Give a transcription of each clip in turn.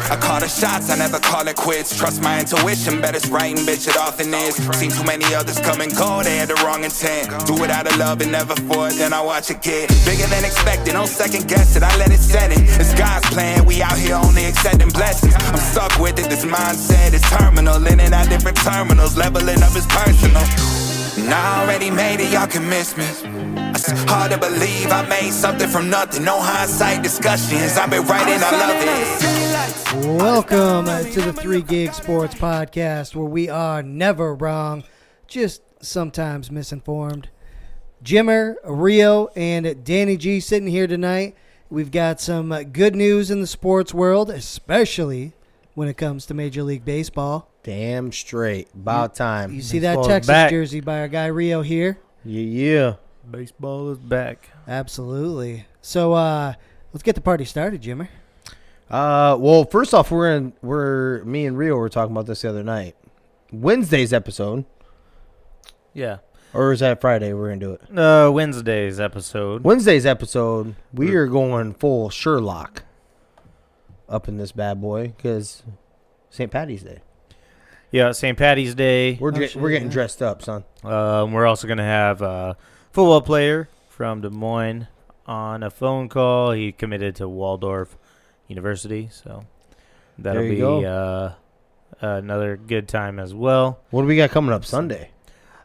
I call the shots, I never call it quits. Trust my intuition, bet it's right and bitch, it often is. Seen too many others come and go, they had the wrong intent. Do it out of love and never for it, then I watch it get bigger than expected. No second guess it, I let it set it. It's God's plan, we out here only accepting blessings. I'm stuck with it, this mindset is terminal. In and out different terminals, leveling up is personal. And I already made it, y'all can miss me. It's hard to believe I made something from nothing. No hindsight discussions, I've been writing, I love it. Welcome to the 3 Gig Sports Podcast, where we are never wrong, just sometimes misinformed. Jimmer, Rio, and Danny G sitting here tonight. We've got some good news in the sports world, especially when it comes to Major League Baseball. Damn straight. About time. You see that Texas jersey by our guy Rio here? Yeah. Baseball is back. Absolutely. So let's get the party started, Jimmer. Well, first off, me and Rio were talking about this the other night. Wednesday's episode. Yeah. Or is that Friday we're going to do it? Wednesday's episode. We are going full Sherlock up in this bad boy because St. Patty's Day. Yeah, St. Patty's Day. We're getting dressed up, son. We're also going to have a football player from Des Moines on a phone call. He committed to Waldorf University, so that'll be another good time as well. What do we got coming up Sunday?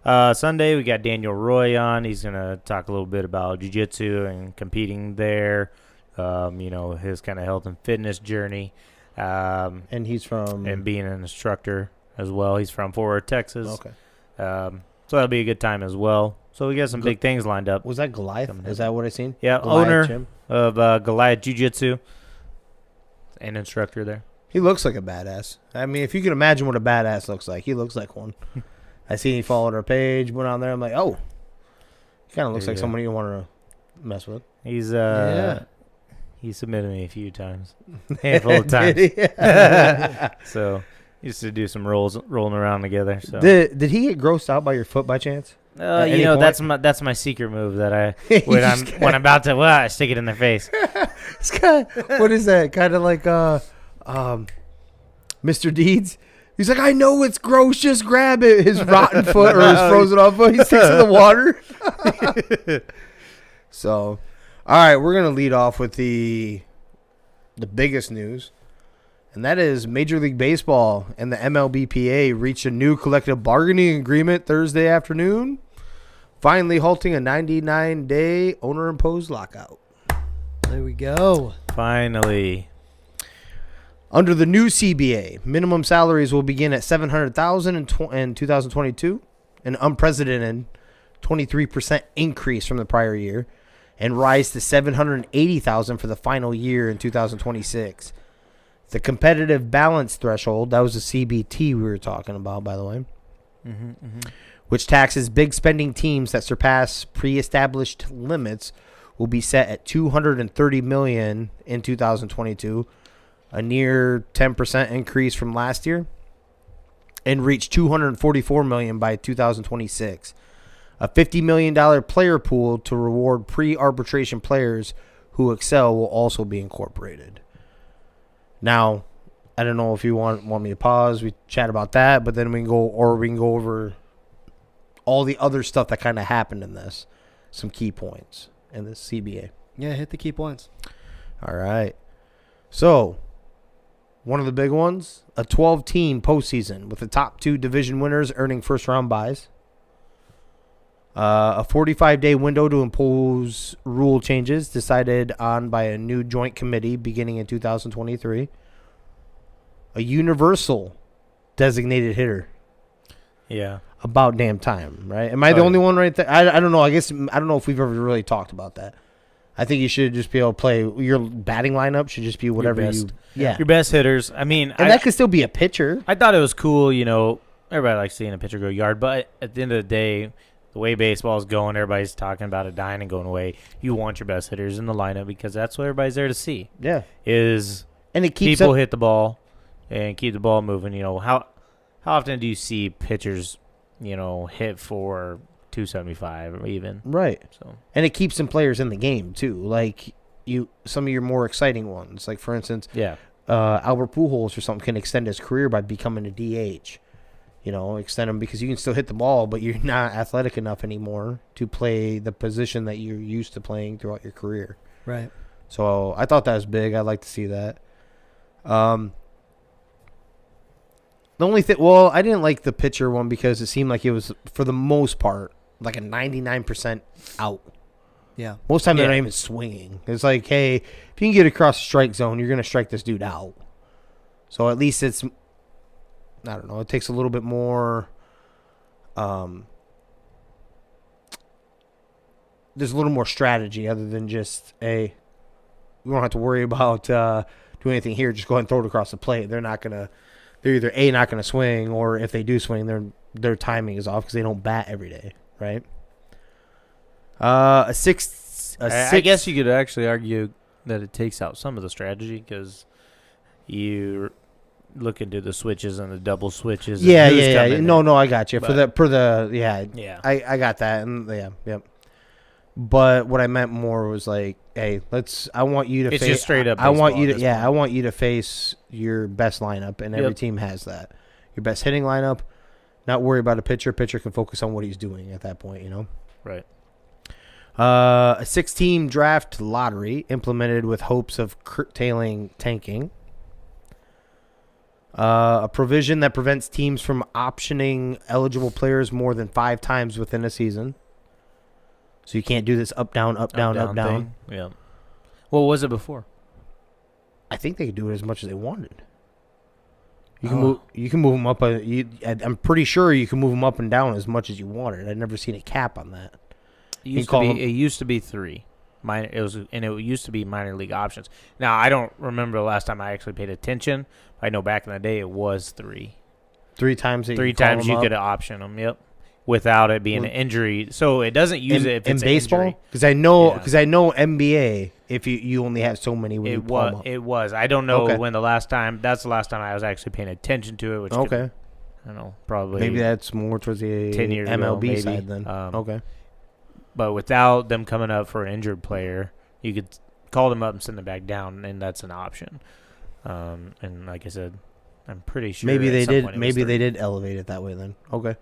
Sunday, we got Daniel Roy on. He's going to talk a little bit about jiu-jitsu and competing there, his kind of health and fitness journey. And he's from? And being an instructor as well. He's from Fort Worth, Texas. Okay. So that'll be a good time as well. So we got some big things lined up. Was that Goliath? Is that what I seen? Yeah, Goliath owner Gym? of Goliath Jiu-Jitsu and instructor there. He looks like a badass. I mean, if you can imagine what a badass looks like, he looks like one. I seen he followed our page, went on there. I'm like, oh, he kind of looks like someone you want to mess with. He's he submitted me a few times, handful of times. So used to do some rolling around together. So did he get grossed out by your foot by chance? That's my secret move that I when I'm about to I stick it in their face. It's kind of, what is that? Kind of like Mr. Deeds. He's like, I know it's gross, just grab it. His rotten foot or his frozen off foot, he sticks in the water. So, all right, we're gonna lead off with the biggest news. And that is Major League Baseball and the MLBPA reached a new collective bargaining agreement Thursday afternoon, finally halting a 99-day owner-imposed lockout. There we go. Finally. Under the new CBA, minimum salaries will begin at $700,000 in 2022, an unprecedented 23% increase from the prior year, and rise to $780,000 for the final year in 2026. The competitive balance threshold, that was the CBT we were talking about, by the way, which taxes big spending teams that surpass pre-established limits, will be set at $230 million in 2022, a near 10% increase from last year, and reach $244 million by 2026. A $50 million player pool to reward pre-arbitration players who excel will also be incorporated. Now, I don't know if you want me to pause. We chat about that, but then we can go over all the other stuff that kind of happened in this. Some key points in this CBA. Yeah, hit the key points. All right. So, one of the big ones, a 12-team postseason with the top 2 division winners earning first-round byes. A 45-day window to impose rule changes decided on by a new joint committee beginning in 2023. A universal designated hitter. Yeah. About damn time, right? Am I the only one right there? I don't know. I don't know if we've ever really talked about that. I think you should just be able to play. Your batting lineup should just be whatever your best hitters. I mean, that could still be a pitcher. I thought it was cool. Everybody likes seeing a pitcher go yard, but at the end of the day, the way baseball is going, everybody's talking about it dying and going away. You want your best hitters in the lineup because that's what everybody's there to see. Yeah, and it keeps people hit the ball and keep the ball moving. How often do you see pitchers, hit for 275 or even? Right. So, and it keeps some players in the game too. Like some of your more exciting ones. Like for instance, Albert Pujols or something can extend his career by becoming a DH. Extend him because you can still hit the ball, but you're not athletic enough anymore to play the position that you're used to playing throughout your career. Right. So I thought that was big. I'd like to see that. The only thing, I didn't like the pitcher one because it seemed like it was, for the most part, like a 99% out. Yeah. Most time they're not even swinging. It's like, hey, if you can get across the strike zone, you're going to strike this dude out. So at least it's, I don't know, it takes a little bit more, there's a little more strategy other than just, hey, we don't have to worry about doing anything here. Just go ahead and throw it across the plate. They're either not going to swing, or if they do swing, their timing is off because they don't bat every day, right? I guess you could actually argue that it takes out some of the strategy because you look into the switches and the double switches. Yeah. No, I got you. But, yeah. I got that. And yep. But what I meant more was like, hey, I want you to it's face. Just straight up. I want you to face your best lineup, and every team has that. Your best hitting lineup. Not worry about a pitcher. Pitcher can focus on what he's doing at that point. Right. A 6-team draft lottery implemented with hopes of curtailing tanking. A provision that prevents teams from optioning eligible players more than 5 times within a season. So you can't do this up, down, up, down, up, down. Yeah. What was it before? I think they could do it as much as they wanted. You can move. You can move them up. I'm pretty sure you can move them up and down as much as you wanted. I'd never seen a cap on that. It used to be 3. It used to be minor league options. Now I don't remember the last time I actually paid attention. I know back in the day it was 3. 3 times. Three times you could option them. Yep. Without it being an injury, so it doesn't use it if it's in baseball. Because I know NBA. If you only have so many when you pull them up. It was. I don't know when the last time. That's the last time I was actually paying attention to it. Which I don't know. Probably maybe that's more towards the 10 years MLB ago, side then. But without them coming up for an injured player, you could call them up and send them back down, and that's an option. And like I said, I'm pretty sure maybe they did. Maybe they did elevate it that way then. Okay.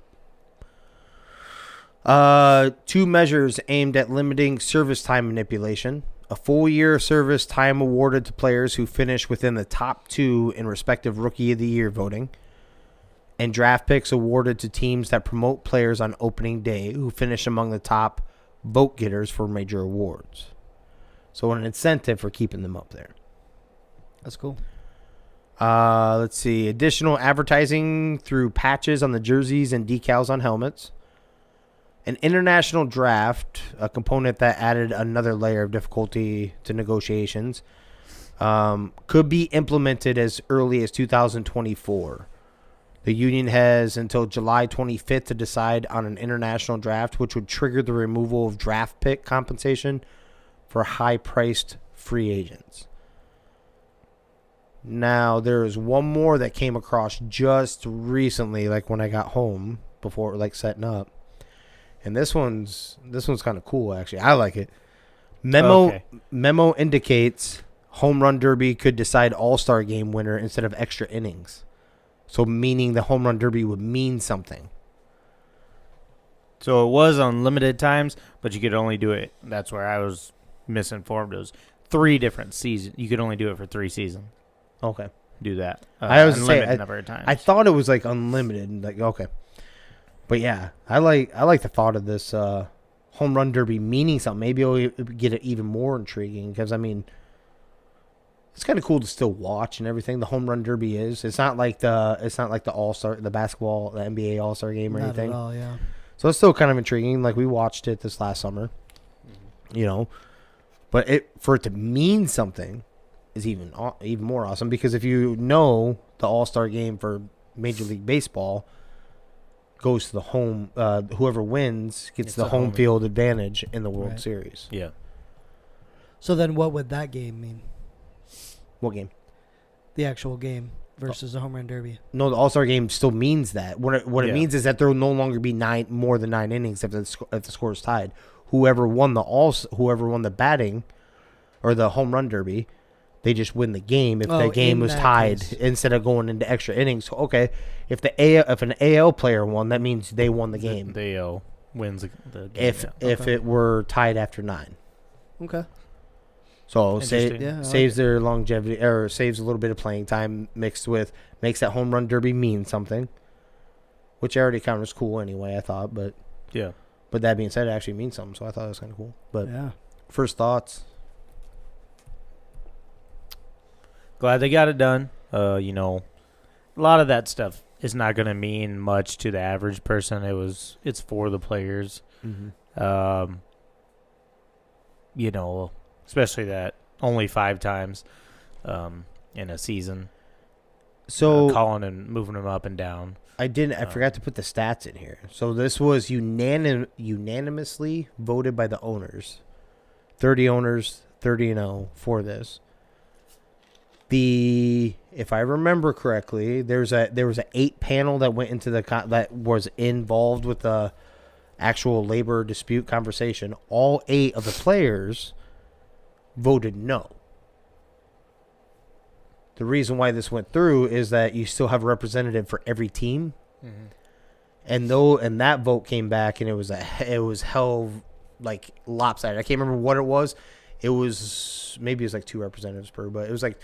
2 measures aimed at limiting service time manipulation. A full year of service time awarded to players who finish within the top 2 in respective Rookie of the Year voting. And draft picks awarded to teams that promote players on opening day who finish among the top vote getters for major awards. So an incentive for keeping them up there. That's cool. Let's see. Additional advertising through patches on the jerseys and decals on helmets. An international draft, a component that added another layer of difficulty to negotiations, could be implemented as early as 2024. The union has until July 25th to decide on an international draft, which would trigger the removal of draft pick compensation for high-priced free agents. Now, there is one more that came across just recently, like when I got home before setting up. And this one's kind of cool, actually. I like it. Memo indicates home run derby could decide all-star game winner instead of extra innings. So meaning the home run derby would mean something. So it was on limited times, but you could only do it. That's where I was misinformed. It was 3 different seasons. You could only do it for 3 seasons. Okay. Do that. I was saying, number of times. I thought it was like unlimited. Like, okay. But yeah, I like the thought of this home run derby meaning something. Maybe it'll get it even more intriguing because it's kind of cool to still watch and everything. The home run derby is. It's not like the All-Star, the basketball, the NBA All-Star game or anything. Not at all, yeah. So it's still kind of intriguing. Like we watched it this last summer, But for it to mean something is even more awesome because if you know the All-Star game for Major League Baseball goes to the home, whoever wins gets the home field advantage in the World Series. Yeah. So then what would that game mean? What game? The actual game versus the home run derby. No, the All-Star game still means that. What it means is that there will no longer be more than 9 innings if the score is tied. Whoever won the batting or the home run derby They just win the game if the game was tied instead of going into extra innings. So, okay, if an AL player won, that means they won the game. The AL wins the game. If it were tied after 9. Okay. So saves their longevity, or saves a little bit of playing time makes that home run derby mean something, which already kind of was cool anyway, I thought. But yeah. But that being said, it actually means something, so I thought it was kind of cool. But yeah. First thoughts. Glad they got it done. A lot of that stuff is not going to mean much to the average person. It's for the players. Mm-hmm. Especially that only 5 times in a season. So calling and moving them up and down. I forgot to put the stats in here. So this was unanimously voted by the owners. 30 owners, 30-0 for this. If I remember correctly, there was a 8 panel that went into that was involved with the actual labor dispute conversation. All 8 of the players voted no. The reason why this went through is that you still have a representative for every team, and that vote came back, and it was hell like lopsided. I can't remember what it was. It was like 2 representatives per, but it was like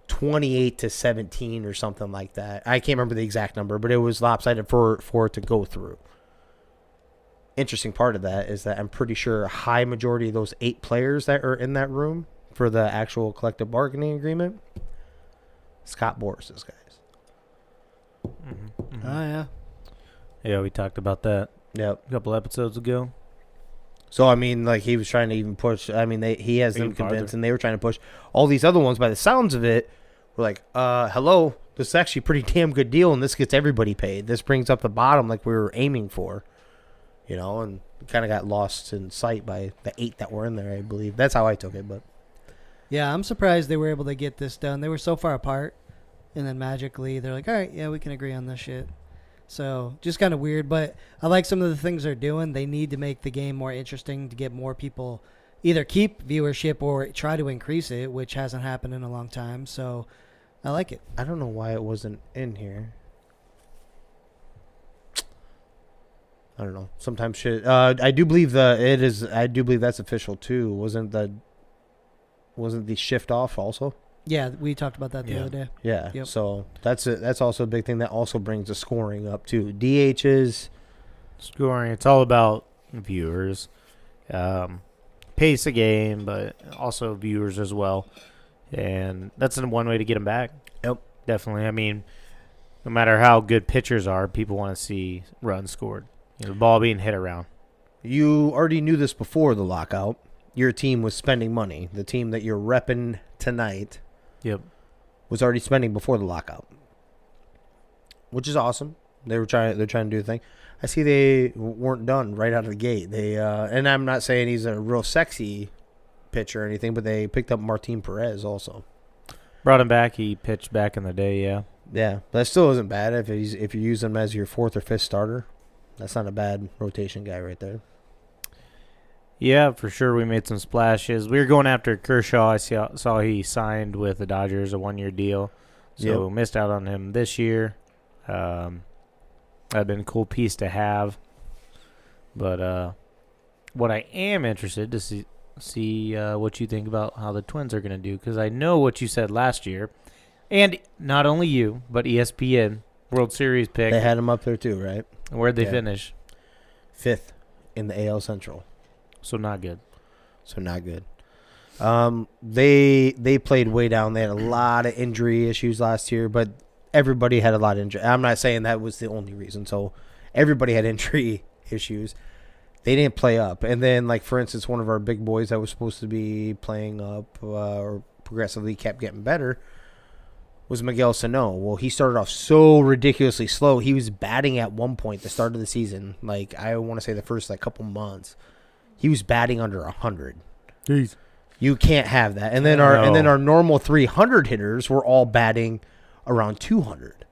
28-17 or something like that. I can't remember the exact number, but it was lopsided for it to go through. Interesting part of that is that I'm pretty sure a high majority of those 8 players that are in that room for the actual collective bargaining agreement, Scott Boris's guys. Oh, yeah. Yeah, we talked about that a couple episodes ago. So, I mean, like, he was trying to even push. I mean, he has them convinced, and they were trying to push all these other ones. By the sounds of it, we're like, hello, this is actually a pretty damn good deal, and this gets everybody paid. This brings up the bottom like we were aiming for, and kind of got lost in sight by the 8 that were in there, I believe. That's how I took it, but. Yeah, I'm surprised they were able to get this done. They were so far apart, and then magically they're like, all right, yeah, we can agree on this shit. So just kind of weird, but I like some of the things they're doing. They need to make the game more interesting to get more people either keep viewership or try to increase it, which hasn't happened in a long time. So I like it. I don't know why it wasn't in here. I don't know. Sometimes shit. I do believe I do believe that's official too. Wasn't the shift off also? Yeah, we talked about that the other day. Yeah. Yep. So that's also a big thing that also brings the scoring up too. DHs, scoring. It's all about viewers, pace of game, but also viewers as well. And that's one way to get them back. Yep. Definitely. I mean, no matter how good pitchers are, people want to see runs scored. The ball being hit around. You already knew this before the lockout. Your team was spending money. The team that you're repping tonight was already spending before the lockout, which is awesome. They're trying to do the thing. I see they weren't done right out of the gate. They and I'm not saying he's a real sexy pitcher or anything, but they picked up Martin Perez also. Brought him back. He pitched back in the day, yeah. Yeah, that still isn't bad if you use him as your 4th or 5th starter. That's not a bad rotation guy right there. Yeah, for sure. We made some splashes. We were going after Kershaw. I saw he signed with the Dodgers, a 1-year deal. So missed out on him this year. That'd been a cool piece to have. But what I am interested to see what you think about how the Twins are going to do, because I know what you said last year. And not only you, but ESPN, World Series pick. They had him up there too, right? Where'd they finish? 5th in the AL Central. So not good. They played way down. They had a lot of injury issues last year, but everybody had a lot of injury. I'm not saying that was the only reason. So everybody had injury issues. They didn't play up. And then, like, for instance, one of our big boys that was supposed to be playing up or progressively kept getting better was Miguel Sano. Well, he started off so ridiculously slow. He was batting at one point, the start of the season, like I want to say the first couple months. He was batting under 100. Jeez. You can't have that. And then our normal 300 hitters were all batting around 200.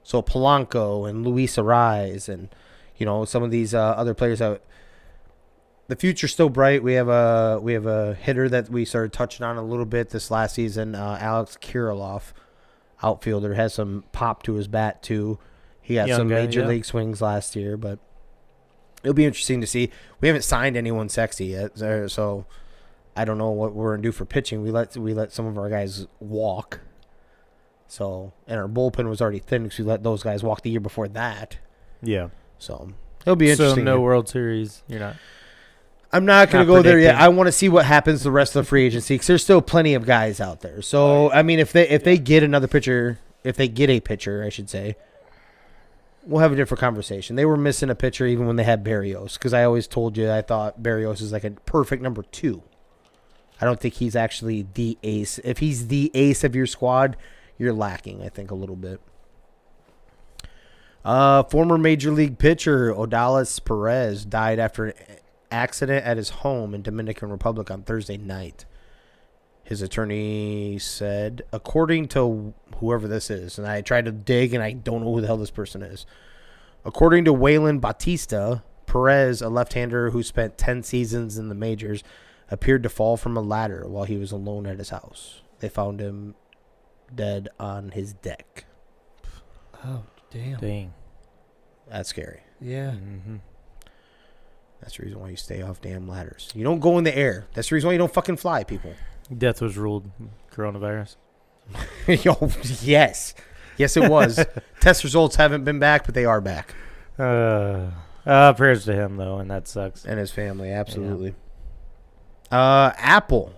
So Polanco and Luis Arraez and some of these other players that the future's still bright. We have a hitter that we started touching on a little bit this last season. Alex Kirilloff, outfielder, has some pop to his bat too. He got some major league swings last year, but it'll be interesting to see. We haven't signed anyone sexy yet, so I don't know what we're gonna do for pitching. We let some of our guys walk. So, and our bullpen was already thin because we let those guys walk the year before that. Yeah. So it'll be interesting. So no World Series. You're not. I'm not going to go there yet. I want to see what happens the rest of the free agency because there's still plenty of guys out there. So I mean, if they get another pitcher, if they get a pitcher, I should say, we'll have a different conversation. They were missing a pitcher even when they had Berrios because I always told you I thought Berrios is like a perfect number 2. I don't think he's actually the ace. If he's the ace of your squad, you're lacking, I think, a little bit. Former Major League pitcher Odalis Perez died after an accident at his home in Dominican Republic on Thursday night. His attorney said, according to whoever this is, and I tried to dig and I don't know who the hell this person is. According to Waylon Batista, Perez, a left-hander who spent 10 seasons in the majors, appeared to fall from a ladder while he was alone at his house. They found him dead on his deck. Oh, damn. Dang. That's scary. Yeah. Mm-hmm. That's the reason why you stay off damn ladders. You don't go in the air. That's the reason why you don't fucking fly, people. Death was ruled coronavirus. Yo, yes. Yes, it was. Test results haven't been back, but they are back. Prayers to him, though, and that sucks. And his family, absolutely. Yeah. Apple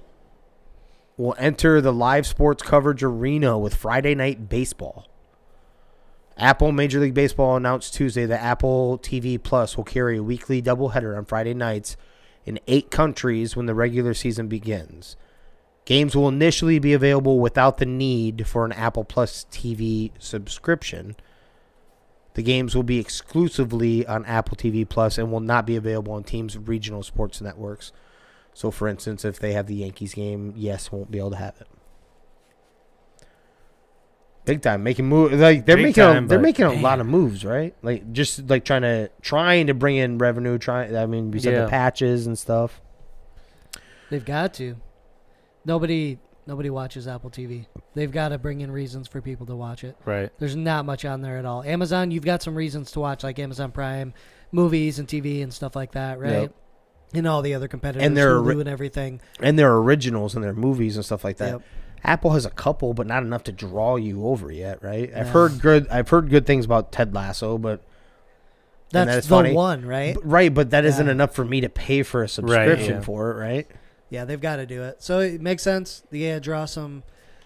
will enter the live sports coverage arena with Friday Night Baseball. Apple Major League Baseball announced Tuesday that Apple TV Plus will carry a weekly doubleheader on Friday nights in 8 countries when the regular season begins. Games will initially be available without the need for an Apple Plus TV subscription. The games will be exclusively on Apple TV Plus and will not be available on teams' regional sports networks. So, for instance, if they have the Yankees game, yes, won't be able to have it. Big time, making moves. Like they're making a lot of moves, right? Like just like trying to bring in revenue. We said the patches and stuff. They've got to. Nobody watches Apple TV. They've got to bring in reasons for people to watch it. Right. There's not much on there at all. Amazon, you've got some reasons to watch, like Amazon Prime, movies and TV and stuff like that, right? Yep. And all the other competitors, and Hulu and everything. And their originals and their movies and stuff like that. Yep. Apple has a couple, but not enough to draw you over yet, right? I've heard good things about Ted Lasso, but that's the funny. One, right? Right, but that isn't enough for me to pay for a subscription for it, right? Yeah, they've got to do it. So it makes sense. Draw some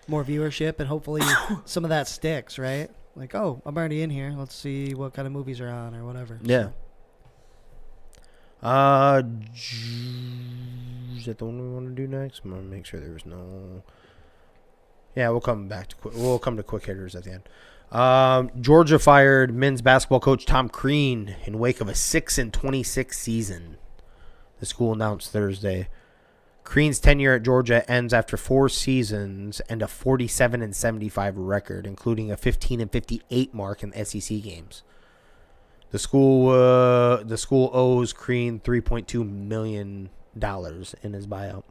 more viewership, and hopefully some of that sticks, right? Like, oh, I'm already in here. Let's see what kind of movies are on or whatever. Yeah. Is that the one we want to do next? I'm gonna make sure there was no. Yeah, we'll come to quick hitters at the end. Georgia fired men's basketball coach Tom Crean in wake of a 6-26 season. The school announced Thursday. Crean's tenure at Georgia ends after 4 seasons and a 47-75 record, including a 15-58 mark in SEC games. The school owes Crean $3.2 million in his buyout.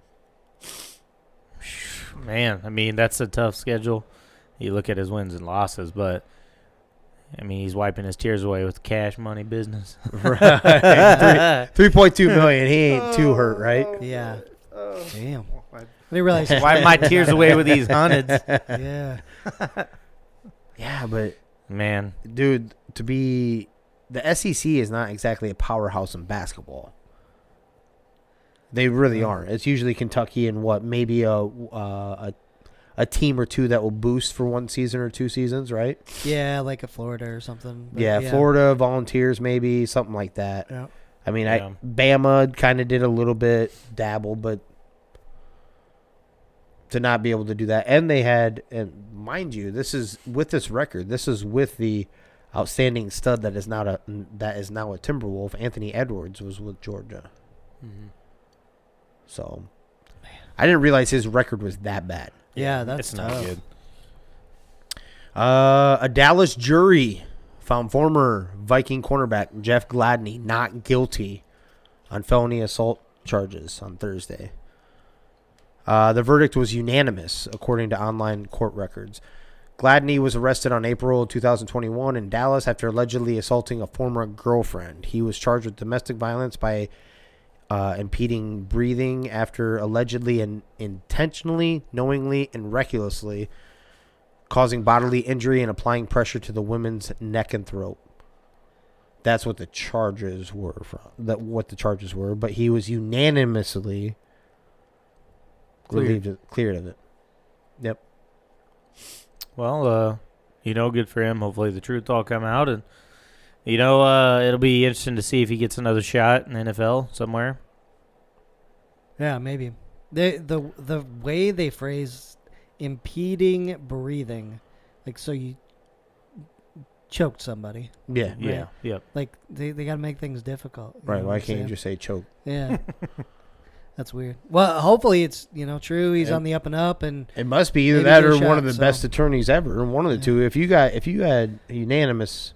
Man, I mean, that's a tough schedule. You look at his wins and losses, but I mean, he's wiping his tears away with cash money business. Right. $3.2 million. He ain't too hurt, right? Yeah. Damn. I didn't realize. Wipe my tears away with these hundreds. Yeah. Yeah, but man, dude, the SEC is not exactly a powerhouse in basketball. They really aren't. It's usually Kentucky and maybe a team or two that will boost for 1 season or 2 seasons, right? Yeah, like a Florida or something. Yeah, Florida, Volunteers, maybe something like that. Yeah. I mean, Bama kind of did a little bit, dabbled, but to not be able to do that, and they had, and mind you, this is with this record. This is with the outstanding stud that is now a Timberwolf. Anthony Edwards was with Georgia. Mm-hmm. So, I didn't realize his record was that bad. Yeah, that's not good. A Dallas jury found former Viking cornerback Jeff Gladney not guilty on felony assault charges on Thursday. The verdict was unanimous, according to online court records. Gladney was arrested on April 2021 in Dallas after allegedly assaulting a former girlfriend. He was charged with domestic violence by impeding breathing after allegedly and intentionally, knowingly, and recklessly causing bodily injury and applying pressure to the woman's neck and throat. That's what the charges were. But he was unanimously cleared of it. Yep. Well, good for him. Hopefully the truth all come out, and it'll be interesting to see if he gets another shot in the NFL somewhere. Yeah, maybe. The way they phrase impeding breathing, like, so you choked somebody. Yeah. Yeah. Yep. Like, they got to make things difficult. Right. Why can't you just say choke? Yeah. That's weird. Well, hopefully it's true. He's on the up and up, and it must be either that or one of the best attorneys ever, or one of the two. If you had a unanimous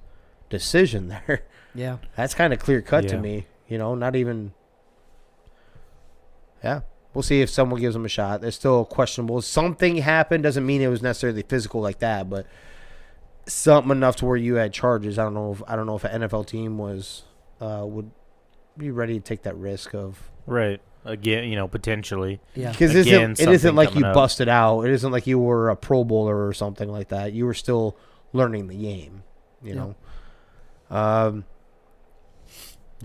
decision there, yeah, that's kind of clear cut to me. Not even. Yeah, we'll see if someone gives him a shot. It's still questionable. Something happened doesn't mean it was necessarily physical like that, but something enough to where you had charges. I don't know if an NFL team would be ready to take that risk of right. Again, potentially. Yeah. Because it isn't like you busted out. It isn't like you were a Pro Bowler or something like that. You were still learning the game, know. The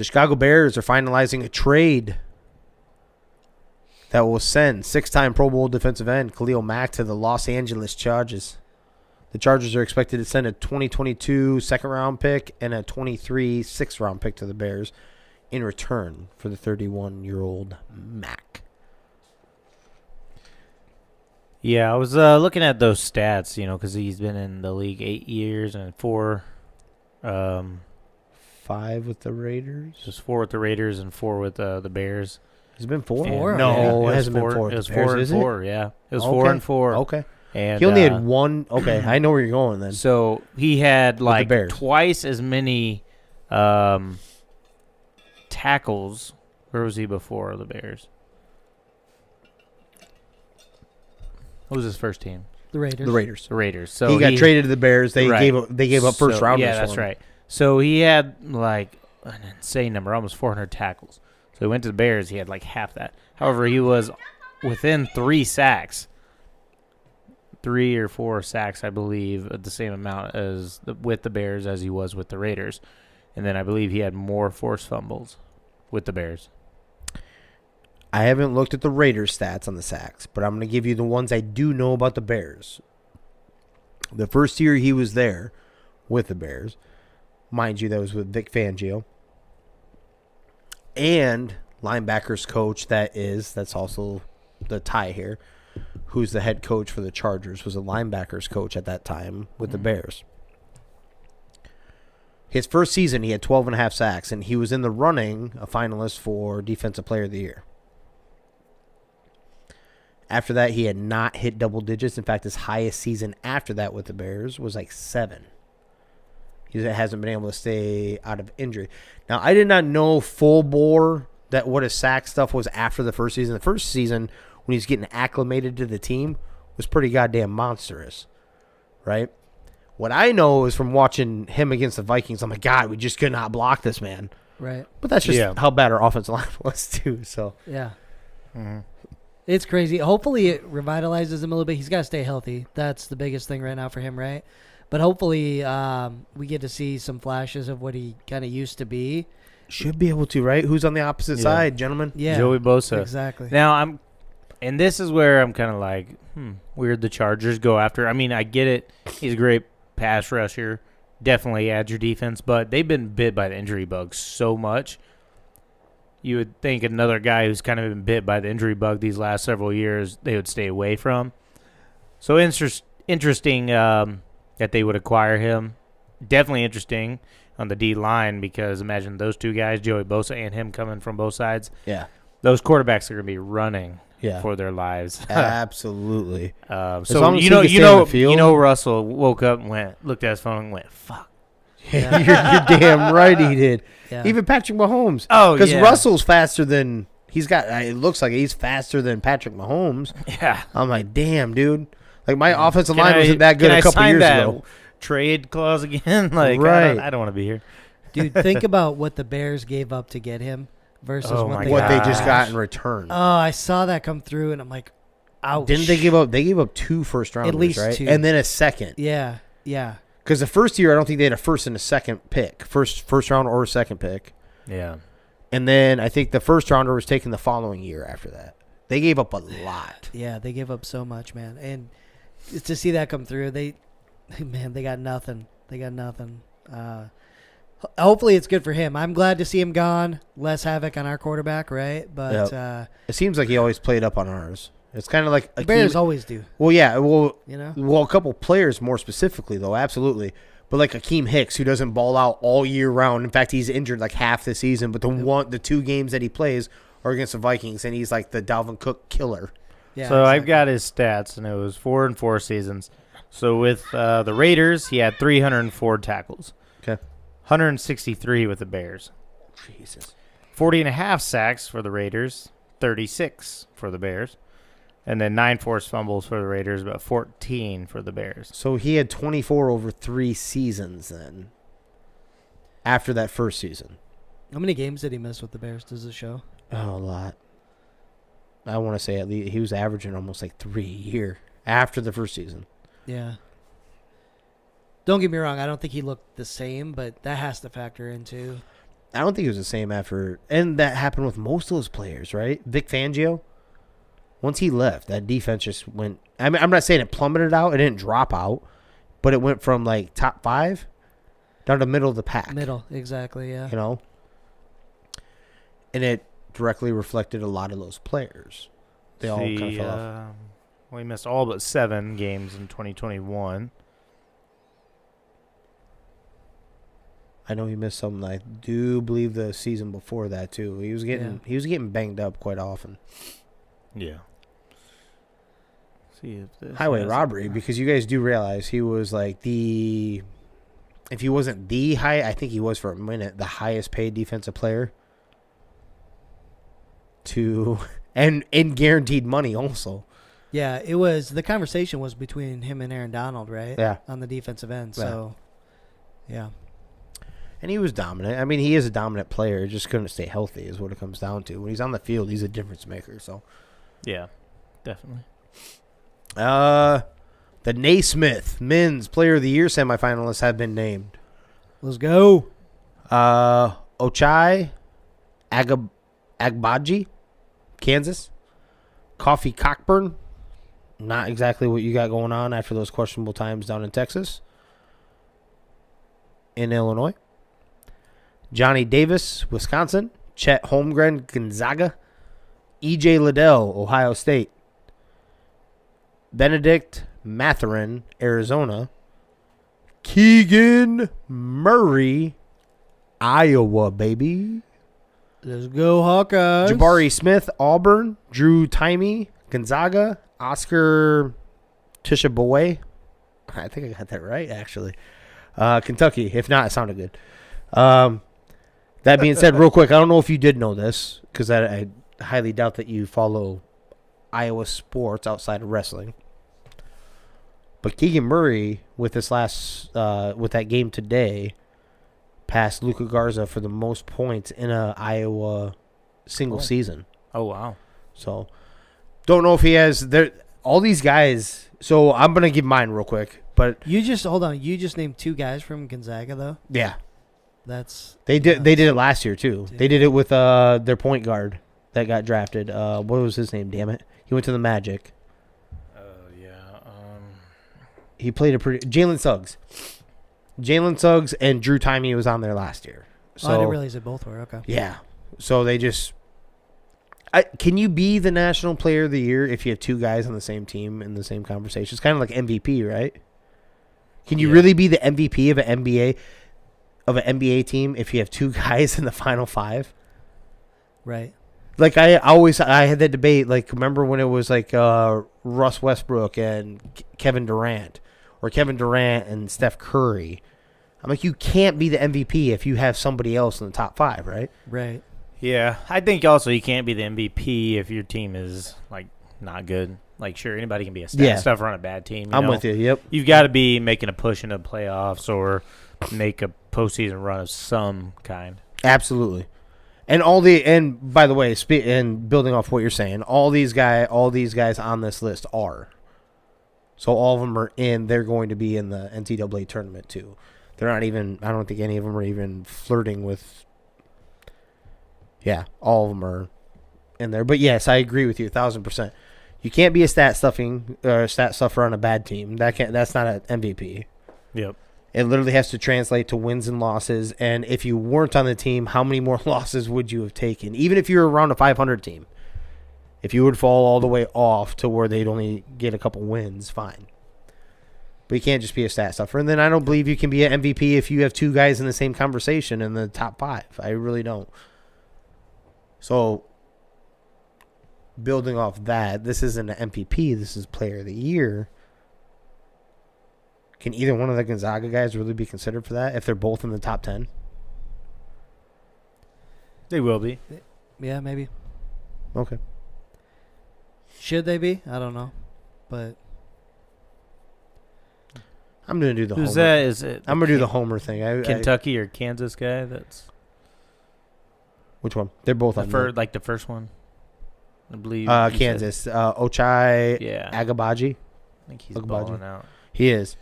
Chicago Bears are finalizing a trade that will send 6-time Pro Bowl defensive end Khalil Mack to the Los Angeles Chargers. The Chargers are expected to send a 2022 second-round pick and a 23 sixth-round pick to the Bears in return for the 31-year-old Mack. Yeah, I was looking at those stats, because he's been in the league 8 years and 4. 5 with the Raiders? Just 4 with the Raiders and 4 with the Bears. Has it been 4? No, it hasn't been 4. It was 4 and 4, yeah. It was 4 and 4. Okay. And he only had one. Okay, I know where you're going then. So he had twice as many tackles. Where was he before the Bears? What was his first team? The Raiders. The Raiders. So he got traded to the Bears. They gave up first rounders. Yeah, that's right. So he had an insane number, almost 400 tackles. So he went to the Bears. He had half that. However, he was within 3 sacks. 3 or 4 sacks, I believe, at the same amount as with the Bears as he was with the Raiders. And then I believe he had more forced fumbles with the Bears. I haven't looked at the Raiders stats on the sacks, but I'm going to give you the ones I do know about the Bears. The first year he was there with the Bears, mind you, that was with Vic Fangio, and linebackers coach that's also the tie here, who's the head coach for the Chargers, was a linebackers coach at that time with the Bears. His first season, he had 12.5 sacks, and he was in the running, a finalist for Defensive Player of the Year. After that, he had not hit double digits. In fact, his highest season after that with the Bears was 7. He hasn't been able to stay out of injury. Now, I did not know full bore that what his sack stuff was after the first season. The first season, when he's getting acclimated to the team, was pretty goddamn monstrous, right? What I know is from watching him against the Vikings, I'm like, God, we just could not block this man. Right. But that's just how bad our offensive line was, too. So yeah. Mm-hmm. It's crazy. Hopefully it revitalizes him a little bit. He's got to stay healthy. That's the biggest thing right now for him, right? But hopefully we get to see some flashes of what he kind of used to be. Should be able to, right? Who's on the opposite side, gentlemen? Yeah. Joey Bosa. Exactly. Now, and this is where I'm kind of like, weird the Chargers go after. I mean, I get it. He's a great pass rusher. Definitely adds your defense, but they've been bit by the injury bug so much. You would think another guy who's kind of been bit by the injury bug these last several years, they would stay away from. So interesting that they would acquire him. Definitely interesting on the D line, because imagine those two guys, Joey Bosa and him, coming from both sides. Yeah. Those quarterbacks are going to be running for their lives. Absolutely. So Russell woke up and looked at his phone and went, fuck. Yeah. You're damn right he did. Yeah. Even Patrick Mahomes. Oh, Because yeah. Russell's faster than it looks like he's faster than Patrick Mahomes. Yeah. I'm like, damn, dude. Like my offensive Can line I- wasn't that good can a I couple sign years that ago. trade clause again? Like, Right. I don't want to be here. Dude, think about what the Bears gave up to get him versus Oh what my they What got. they just got Gosh. in return. Oh, I saw that come through, and I'm like, ouch. Didn't they give up? They gave up 2 first rounders, least right? 2. And then a second. Yeah, yeah. Because the first year, I don't think they had a first and a second pick, first round or second pick. Yeah. And then I think the first rounder was taken the following year after that. They gave up a lot. Yeah, they gave up so much, man. And to see that come through, they got nothing. They got nothing. Hopefully it's good for him. I'm glad to see him gone. Less havoc on our quarterback, right? But It seems like he always played up on ours. It's kind of like the Bears always do, Well, yeah. Well, you know? well, a couple players more specifically, though, absolutely. But like Akeem Hicks, who doesn't ball out all year round. In fact, he's injured like half the season. But the 2 games that he plays are against the Vikings, and he's like the Dalvin Cook killer. Yeah, So I've exactly. got his stats, and it was 4 and 4 seasons. So with the Raiders, he had 304 tackles. Okay. 163 with the Bears. Jesus. 40.5 sacks for the Raiders. 36 for the Bears. And then 9 forced fumbles for the Raiders, but 14 for the Bears. So he had 24 over 3 seasons then. After that first season. How many games did he miss with the Bears? Does it show? Oh, a lot. I want to say at least he was averaging almost like 3 a year after the first season. Yeah. Don't get me wrong. I don't think he looked the same, but that has to factor in too. I don't think it was the same after, and that happened with most of those players, right? Vic Fangio, once he left, that defense just went. I mean, I'm not saying it plummeted out; it didn't drop out, but it went from like top 5 down to middle of the pack. Middle, exactly. Yeah. You know, and it directly reflected a lot of those players. They all kind of fell off. We missed all but 7 games in 2021. I know he missed something. I do believe the season before that too. He was getting banged up quite often. Yeah. See if this Highway has- robbery, because you guys do realize he was like if he wasn't the high, I think he was for a minute the highest paid defensive player. And guaranteed money also. Yeah, it was. The conversation was between him and Aaron Donald, right? Yeah. On the defensive end. Yeah. So, yeah. And he was dominant. I mean, he is a dominant player. Just couldn't stay healthy is what it comes down to. When he's on the field, he's a difference maker. So, Yeah, definitely. the Naismith Men's Player of the Year semifinalists have been named. Let's go. Ochai Agbaji, Kansas. Coffee Cockburn, not exactly what you got going on after those questionable times down in Texas. In Illinois. Johnny Davis, Wisconsin. Chet Holmgren, Gonzaga. E.J. Liddell, Ohio State. Benedict Mathurin, Arizona. Keegan Murray, Iowa, baby. Let's go, Hawkeyes. Jabari Smith, Auburn. Drew Timey, Gonzaga. Oscar Tishaboy. I think I got that right, actually. Kentucky. If not, it sounded good. That being said, real quick, I don't know if you did know this, because I highly doubt that you follow Iowa sports outside of wrestling. But Keegan Murray, with this with that game today, passed Luka Garza for the most points in a Iowa single season. Oh, wow. So, don't know if he has all these guys. So I'm gonna give mine real quick, but Hold on. You just named 2 guys from Gonzaga, though. yeah, That's they did it last year too. Dude. They did it with their point guard that got drafted. What was his name? Damn it, he went to the Magic. Yeah. He played Jalen Suggs and Drew Timey was on there last year. So I didn't realize they both were. Okay. yeah, so they just. Can you be the National Player of the Year if you have 2 guys on the same team in the same conversation? It's kind of like MVP, right? Can you really be the MVP of an NBA team if you have 2 guys in the final 5? Right. Like I had that debate. Like remember when it was like Russ Westbrook and Kevin Durant, or Kevin Durant and Steph Curry? I'm like, you can't be the MVP if you have somebody else in the top 5, right? Right. Yeah, I think also you can't be the MVP if your team is like not good. Like, sure, anybody can be a stat stuffer on a bad team. I'm with you. Yep. You've got to be making a push into the playoffs or make a postseason run of some kind. Absolutely. And by the way, and building off what you're saying, all these guys on this list are. So all of them are in. They're going to be in the NCAA tournament too. They're not even. I don't think any of them are even flirting with. Yeah, all of them are in there. But yes, I agree with you 1,000%. You can't be a stat stuffer on a bad team. That's not an MVP. Yep. It literally has to translate to wins and losses. And if you weren't on the team, how many more losses would you have taken? Even if you were around a 500 team, if you would fall all the way off to where they'd only get a couple wins, fine. But you can't just be a stat stuffer. And then I don't believe you can be an MVP if you have 2 guys in the same conversation in the top 5. I really don't. So, building off that, this isn't an MVP. This is Player of the Year. Can either one of the Gonzaga guys really be considered for that if they're both in the top 10? They will be. Yeah, maybe. Okay. Should they be? I don't know. But I'm going to do the Who's homer. that? Is it I'm going to do the homer thing. Kentucky or Kansas guy? Which one? They're both on the first one. I believe. Kansas. Ochai Agabaji. I think he's balling out. He is.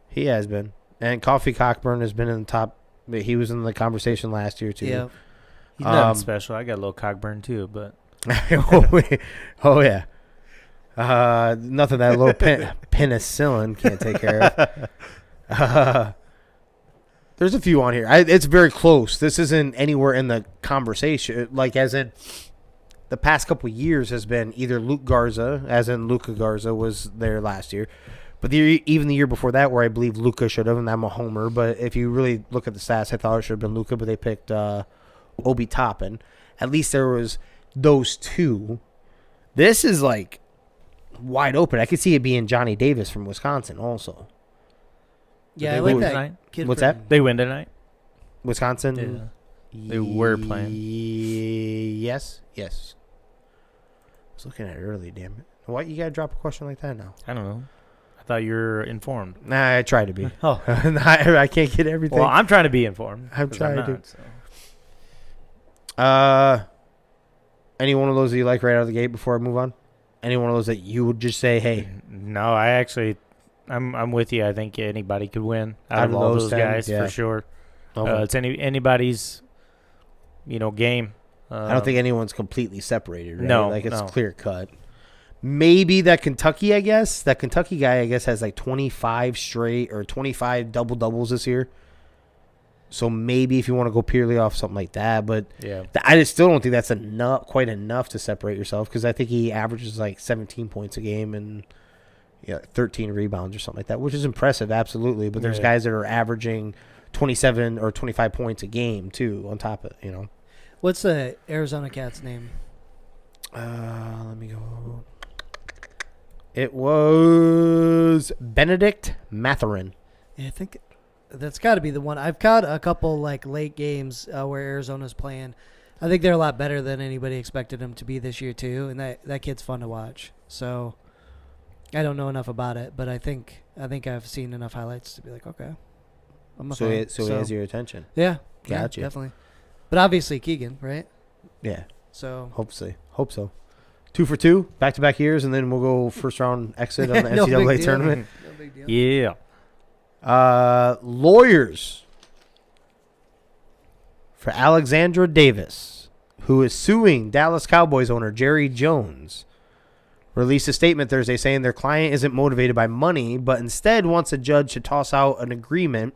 He has been. And Coffee Cockburn has been in the top. He was in the conversation last year, too. yeah. He's nothing special. I got a little Cockburn, too, but. Oh, yeah. Nothing that little penicillin can't take care of. There's a few on here. It's very close. This isn't anywhere in the conversation. Like, as in, the past couple of years has been either Luke Garza, as in Luka Garza was there last year. But even the year before that, where I believe Luka should have, and I'm a homer. But if you really look at the stats, I thought it should have been Luka, but they picked Obi Toppin. At least there was those 2. This is like wide open. I could see it being Johnny Davis from Wisconsin also. Yeah, I like that tonight? kid. What's that? They win tonight? Wisconsin? Yeah. They were playing. Yes. I was looking at it early, damn it. Why you got to drop a question like that now? I don't know. I thought you were informed. Nah, I try to be. Oh. I can't get everything. Well, I'm trying to be informed. I'm trying to. So. Any one of those that you like right out of the gate before I move on? Any one of those that you would just say, hey? No, I'm with you. I think anybody could win out of all those 10, guys for sure. Okay. It's anybody's, game. I don't think anyone's completely separated, right? No, like it's clear cut. Maybe that Kentucky, I guess. That Kentucky guy, I guess, has like 25 straight or 25 double-doubles this year. So maybe if you want to go purely off something like that. But yeah. I just still don't think that's quite enough to separate yourself because I think he averages like 17 points a game and 13 rebounds or something like that, which is impressive, absolutely. But there's guys that are averaging 27 or 25 points a game, too, on top of it, What's the Arizona cat's name? Let me go. It was Benedict Mathurin. Yeah, I think that's got to be the one. I've caught a couple like late games where Arizona's playing. I think they're a lot better than anybody expected them to be this year too, and that kid's fun to watch. So I don't know enough about it, but I think I've seen enough highlights to be like, okay, I'm a fan. So he has your attention. Yeah, gotcha. Yeah, definitely. But obviously Keegan, right? Yeah. So hope so. 2 for 2, back-to-back years, and then we'll go first round exit on the No NCAA big tournament. No big deal. Yeah. Lawyers for Alexandra Davis, who is suing Dallas Cowboys owner Jerry Jones, released a statement Thursday saying their client isn't motivated by money, but instead wants a judge to toss out an agreement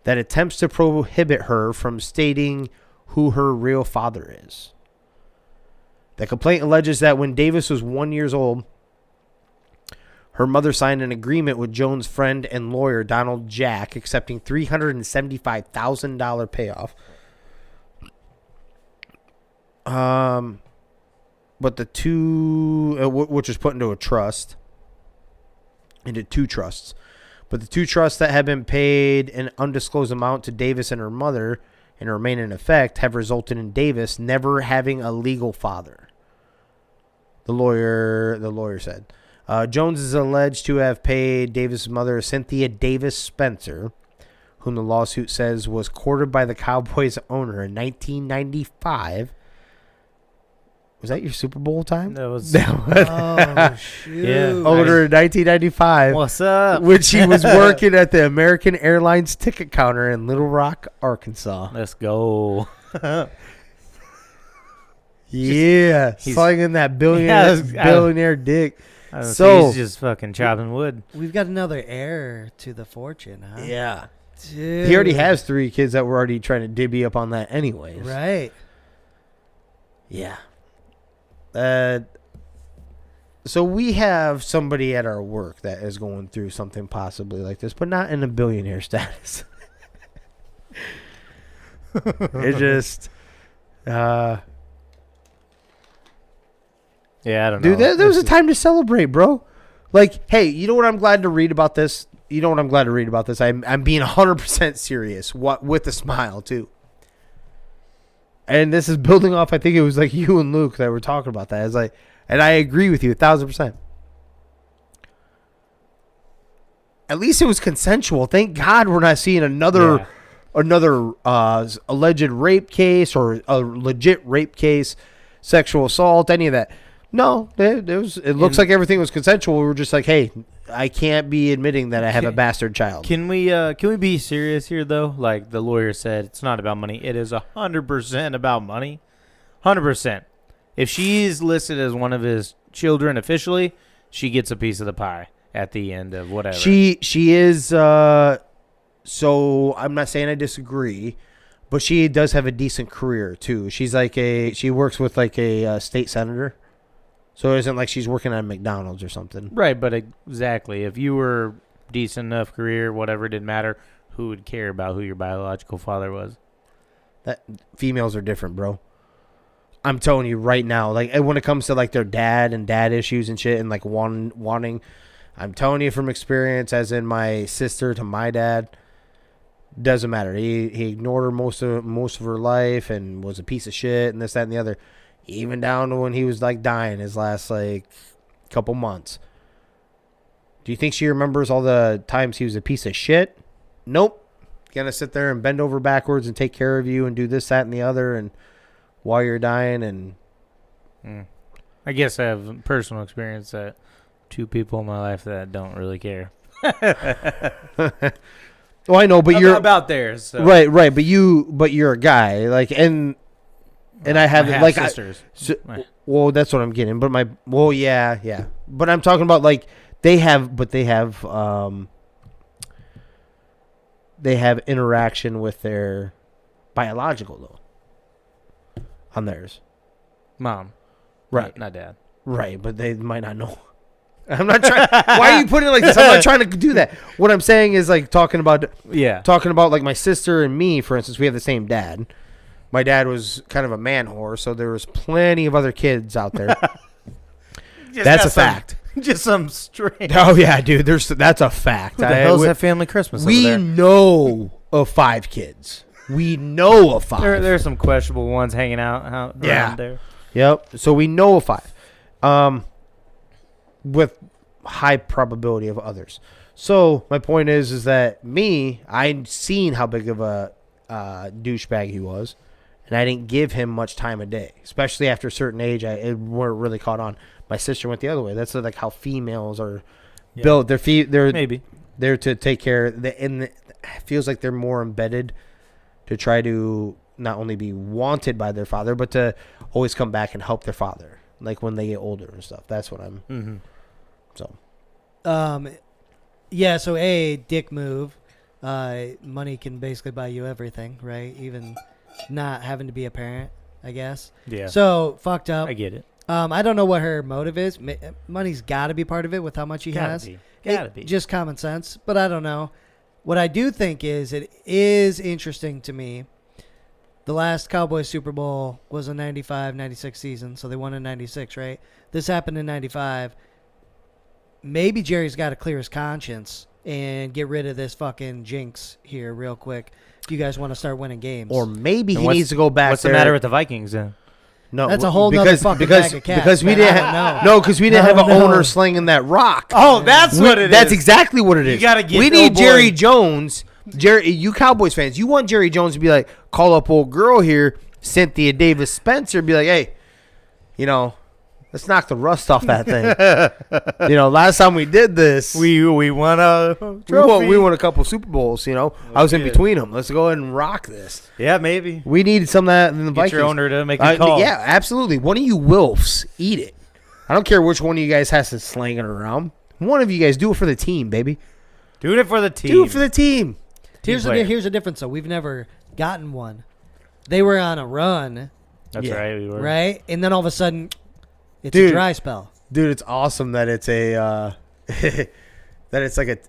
that attempts to prohibit her from stating who her real father is. The complaint alleges that when Davis was 1 year old, her mother signed an agreement with Jones' friend and lawyer, Donald Jack, accepting $375,000 payoff. But the two, which was put into two trusts. But the two trusts that have been paid an undisclosed amount to Davis and her mother and remain in effect have resulted in Davis never having a legal father. The lawyer said. Jones is alleged to have paid Davis' mother, Cynthia Davis Spencer, whom the lawsuit says was courted by the Cowboys owner in 1995. Was that your Super Bowl time? That was. Oh, shoot. Yeah. Owner in 1995. What's up? When she was working at the American Airlines ticket counter in Little Rock, Arkansas. Let's go. Yeah. Slinging that billionaire dick. So he's just fucking chopping wood. We've got another heir to the fortune, huh? Yeah. Dude. He already has 3 kids that were already trying to divvy up on that anyways. Right. Yeah. So we have somebody at our work that is going through something possibly like this, but not in a billionaire status. It just, yeah, I don't know. dude, there was a time to celebrate, bro. Like, hey, you know what I'm glad to read about this? You know what I'm glad to read about this? I'm being 100% serious, with a smile too. And this is building off, I think it was like you and Luke that were talking about that. It's like, and I agree with you 1,000%. At least it was consensual. Thank God we're not seeing another alleged rape case or a legit rape case, sexual assault, any of that. No, it looks like everything was consensual. We were just like, hey, I can't be admitting that I have a bastard child. Can we be serious here though? Like the lawyer said, it's not about money. It is 100% about money. 100%. If she's listed as one of his children officially, she gets a piece of the pie at the end of whatever. She is. So I'm not saying I disagree, but she does have a decent career too. She's like she works with like a state senator. So it isn't like she's working at McDonald's or something. Right, but exactly. If you were decent enough career, whatever, it didn't matter, who would care about who your biological father was? That females are different, bro. I'm telling you right now, like when it comes to like their dad and dad issues and shit and like wanting, I'm telling you from experience, as in my sister to my dad, doesn't matter. He ignored her most of her life and was a piece of shit and this, that, and the other. Even down to when he was like dying his last like couple months. Do you think she remembers all the times he was a piece of shit? Nope. Gonna sit there and bend over backwards and take care of you and do this, that, and the other, and while you're dying. And I guess I have personal experience that 2 people in my life that don't really care. Well, I know, but you're about theirs. So. Right. But you're a guy, like, and I have like sisters. Well, that's what I'm getting. But yeah. But I'm talking about like they have interaction with their biological though on theirs. Mom, right? Not dad. Right, but they might not know. I'm not trying. Why are you putting it like this? I'm not trying to do that. What I'm saying is like talking about like my sister and me, for instance. We have the same dad. My dad was kind of a man whore, so there was plenty of other kids out there. That's a fact. Just some strange. Oh yeah, dude. That's a fact. Who the hell's that family Christmas? We know of 5 kids. We know of 5. There are some questionable ones hanging out around there. Yep. So we know of 5. With high probability of others. So my point is that I'd seen how big of a douchebag he was. And I didn't give him much time a day, especially after a certain age. It weren't really caught on. My sister went the other way. That's like how females are built. They're maybe there to take care. It feels like they're more embedded to try to not only be wanted by their father, but to always come back and help their father, like when they get older and stuff. That's what I'm. Mm-hmm. So. Yeah. So dick move. Money can basically buy you everything, right? Even not having to be a parent, I guess. Yeah. So fucked up. I get it. I don't know what her motive is. Money's got to be part of it with how much he has. Gotta be. Just common sense, but I don't know. What I do think is it is interesting to me. The last Cowboys Super Bowl was a 95-96 season, so they won in 96, right? This happened in 95. Maybe Jerry's got to clear his conscience and get rid of this fucking jinx here real quick. If you guys want to start winning games. Or maybe he needs to go back. What's the matter with the Vikings then? No, that's a whole nother fucking bag of cats. Because we didn't because we didn't have an owner slinging that rock. Oh, that's what it is. That's exactly what it is. You gotta get. We need Jerry Jones. You Cowboys fans, you want Jerry Jones to be like, call up old girl here, Cynthia Davis Spencer, be like, hey, let's knock the rust off that thing. Last time we did this, we won a trophy. We won a couple Super Bowls. I was in between them. Let's go ahead and rock this. Yeah, maybe. We needed some of that in the Vikings. Get your owner to make a call. Yeah, absolutely. One of you Wilfs, eat it. I don't care which one of you guys has to slang it around. One of you guys, do it for the team, baby. Do it for the team. Do it for the team. Here's the difference, though. We've never gotten one. They were on a run. That's right. We were. Right? And then all of a sudden, it's a dry spell. Dude, it's awesome that it's that it's like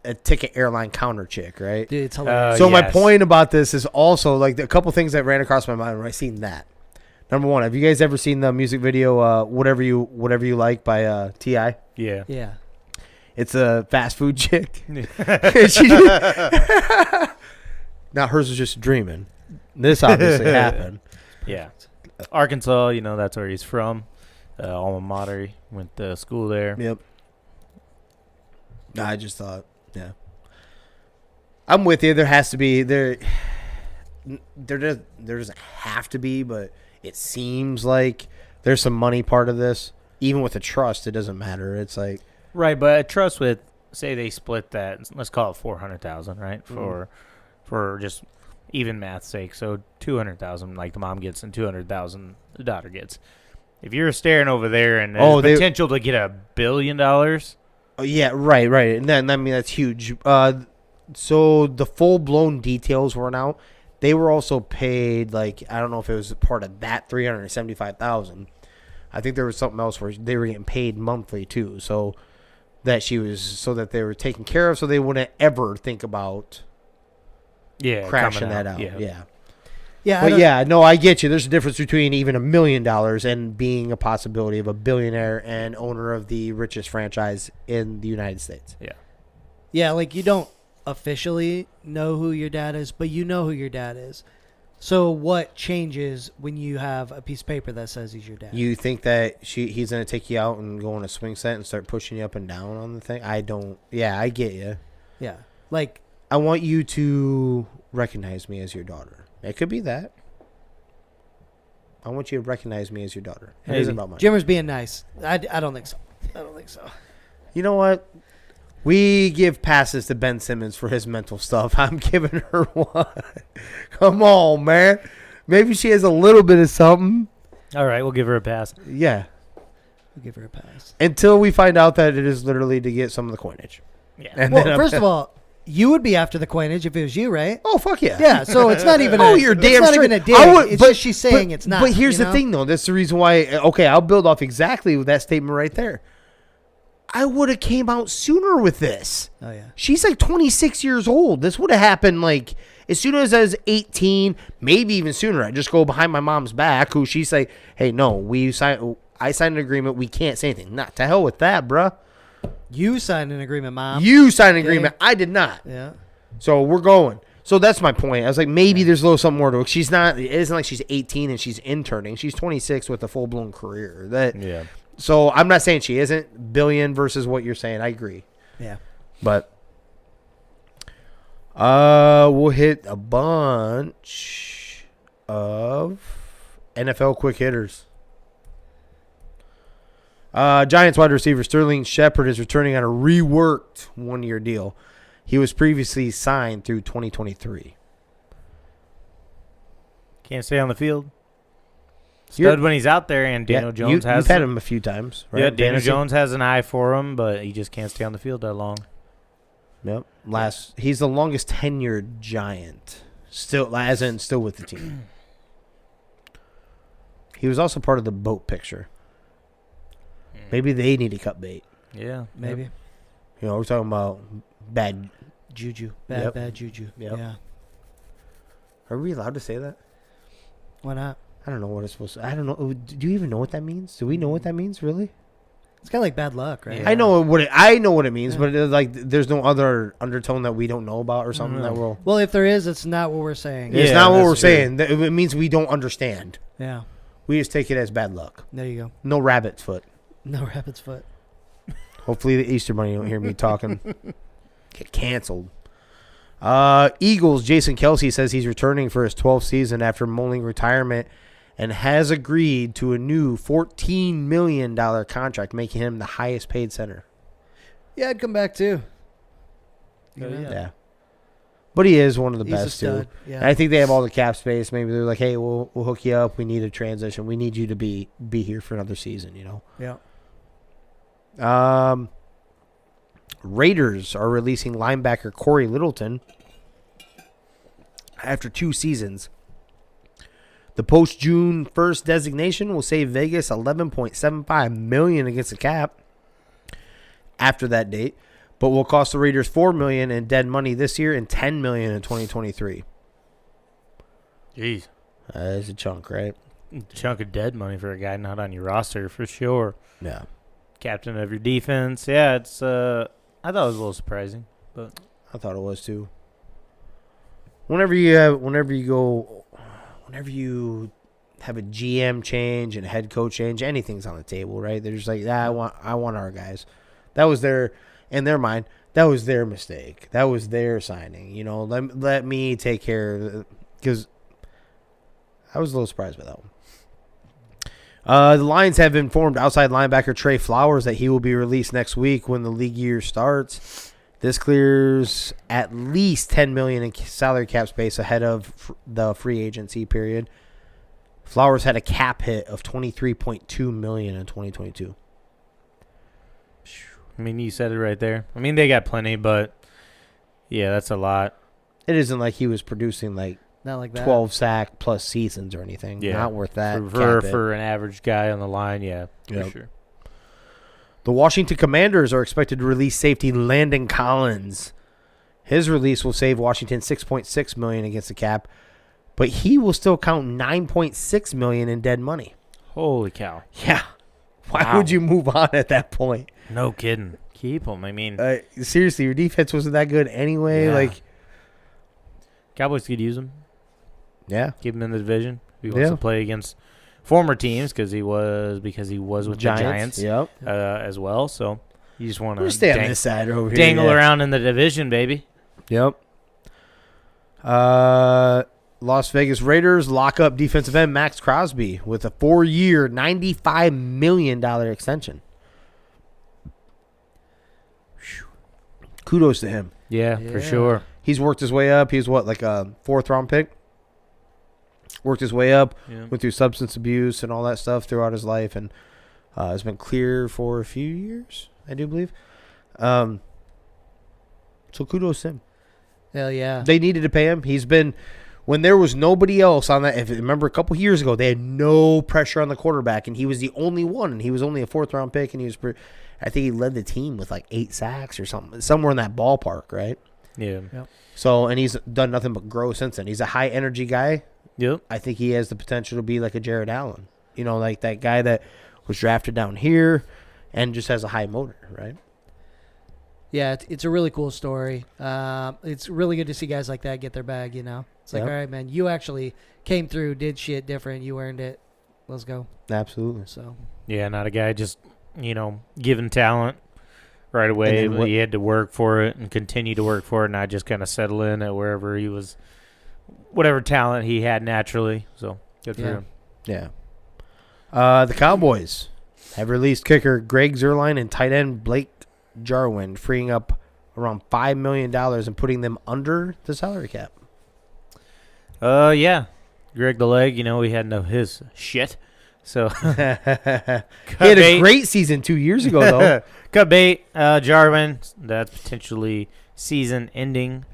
a ticket airline counter chick, right? Dude, it's hilarious. So my point about this is also like a couple things that ran across my mind when I seen that. Number one, have you guys ever seen the music video Whatever You Like by T.I.? Yeah. It's a fast food chick. Now hers was just dreaming. This obviously happened. Yeah. Arkansas, that's where he's from. Alma mater. Went to school there. Yep. I just thought, yeah. I'm with you. There has to be there doesn't have to be, but it seems like there's some money part of this. Even with the trust, it doesn't matter. It's like right, but a trust with say they split that. Let's call it $400,000, right? For just even math's sake. So $200,000, like the mom gets, and $200,000 the daughter gets. If you're staring over there and there's potential to get $1 billion. Oh yeah, right. And then that's huge. So the full blown details weren't out. They were also paid I don't know if it was part of that $375,000. I think there was something else where they were getting paid monthly too. So that they were taken care of, so they wouldn't ever think about crashing that out. Yeah. No, I get you. There's a difference between even $1 million and being a possibility of a billionaire and owner of the richest franchise in the United States. Yeah, like you don't officially know who your dad is, but you know who your dad is. So what changes when you have a piece of paper that says he's your dad? You think that he's going to take you out and go on a swing set and start pushing you up and down on the thing? I don't. Yeah, I get you. Yeah. I want you to recognize me as your daughter. It could be that. I want you to recognize me as your daughter. It isn't about money. Jimmer's being nice. I don't think so. You know what? We give passes to Ben Simmons for his mental stuff. I'm giving her one. Come on, man. Maybe she has a little bit of something. All right, we'll give her a pass. Yeah. We'll give her a pass. Until we find out that it is literally to get some of the coinage. Yeah. And first of all, you would be after the coinage if it was you, right? Oh, fuck yeah. Yeah, so it's not even you're damn it's not straight. even a dig. It's just she's saying it's not. But here's the thing, though. That's the reason why, I'll build off exactly with that statement right there. I would have came out sooner with this. Oh, yeah. She's 26 years old. This would have happened as soon as I was 18, maybe even sooner. I just go behind my mom's back, who she's like, hey, no, I signed an agreement. We can't say anything. Not to hell with that, bruh. You signed an agreement, Mom. You signed an agreement. I did not. Yeah. So we're going. So that's my point. I was like, maybe there's a little something more to it. She's not. It isn't like she's 18 and she's interning. She's 26 with a full blown career. Yeah. So I'm not saying she isn't billion versus what you're saying. I agree. Yeah. But we'll hit a bunch of NFL quick hitters. Giants wide receiver Sterling Shepard is returning on a reworked one-year deal. He was previously signed through 2023. Can't stay on the field. Stud when he's out there, and Daniel Jones has. You've had him a few times, right? Yeah, Daniel Jones has an eye for him, but he just can't stay on the field that long. Yep. He's the longest tenured Giant. Still with the team. He was also part of the boat picture. Maybe they need to cut bait. Yeah, maybe. We're talking about bad juju. Bad juju. Yep. Yeah. Are we allowed to say that? Why not? I don't know what it's supposed to. I don't know. Do you even know what that means? Do we know what that means, really? It's kind of like bad luck, right? Yeah. I know what it means, but it's like there's no other undertone that we don't know about or something that will. Well, if there is, it's not what we're saying. It's Yeah, not what that's we're true. saying. It means we don't understand. Yeah. We just take it as bad luck. There you go. No rabbit's foot. No rabbit's foot. Hopefully the Easter Bunny don't hear me talking. Get canceled. Eagles, Jason Kelsey says he's returning for his 12th season after mulling retirement and has agreed to a new $14 million contract, making him the highest paid center. Yeah, I'd come back too. You know? Yeah. But he is one of the He's a best, too. stud. Yeah. And I think they have all the cap space. Maybe they're like, hey, we'll hook you up. We need a transition. We need you to be here for another season, you know? Yeah. Raiders are releasing linebacker Corey Littleton after 2 seasons. The post-June 1st designation will save Vegas $11.75 million against the cap after that date, but will cost the Raiders $4 million in dead money this year and $10 million in 2023. Jeez. That is a chunk, right? Chunk of dead money for a guy not on your roster for sure. Yeah. Captain of your defense. Yeah, it's I thought it was a little surprising, but I thought it was too. Whenever you have a GM change and a head coach change, anything's on the table, right? They're just like, I want our guys. That was in their mind, that was their mistake. That was their signing. You know, let me take care of it, because I was a little surprised by that one. The Lions have informed outside linebacker Trey Flowers that he will be released next week when the league year starts. This clears at least $10 million in salary cap space ahead of the free agency period. Flowers had a cap hit of $23.2 million in 2022. I mean, you said it right there. I mean, they got plenty, but yeah, that's a lot. It isn't like he was producing like Not like that. 12 sack plus seasons or anything. Yeah. Not worth that. For an average guy on the line, yeah, Yep. for sure. The Washington Commanders are expected to release safety Landon Collins. His release will save Washington $6.6 million against the cap, but he will still count $9.6 million in dead money. Holy cow. Yeah. Why Wow. would you move on at that point? No kidding. Keep him. I mean, Seriously, your defense wasn't that good anyway. Yeah. Like, Cowboys could use him. yeah. Keep him in the division. He wants to play against former teams because he was with the Giants Yep. as well. So you just want We're to stay on this side over here. dangle yeah. around in the division, baby. Yep. Las Vegas Raiders lock up defensive end Max Crosby with a 4-year, $95 million extension. Whew. Kudos to him. Yeah, Yeah. for sure. He's worked his way up. He was like a 4th-round pick? Worked his way up, Yeah. went through substance abuse and all that stuff throughout his life, and has been clear for a few years, I do believe. So kudos to him. Hell yeah. They needed to pay him. He's been, when there was nobody else on that, if you remember a couple years ago, they had no pressure on the quarterback, and he was the only one, and he was only a 4th-round pick, and I think he led the team with like 8 sacks or something, somewhere in that ballpark, right? Yeah. So, and he's done nothing but grow since then. He's a high-energy guy. Yep. I think he has the potential to be like a Jared Allen. You know, like that guy that was drafted down here and just has a high motor, right? Yeah, it's a really cool story. It's really good to see guys like that get their bag, you know? It's like, Yep. all right, man, you actually came through, did shit different, you earned it. Let's go. Absolutely. So, Yeah, not a guy just, given talent right away. And then He had to work for it and continue to work for it, not just kind of settle in at wherever he was, whatever talent he had naturally. So good for Yeah. him. Yeah. The Cowboys have released kicker Greg Zuerlein and tight end Blake Jarwin, freeing up around $5 million and putting them under the salary cap. Yeah. Greg the Leg, we had no his shit. So He had a great season 2 years ago, though. cut bait, Jarwin. That's potentially season-ending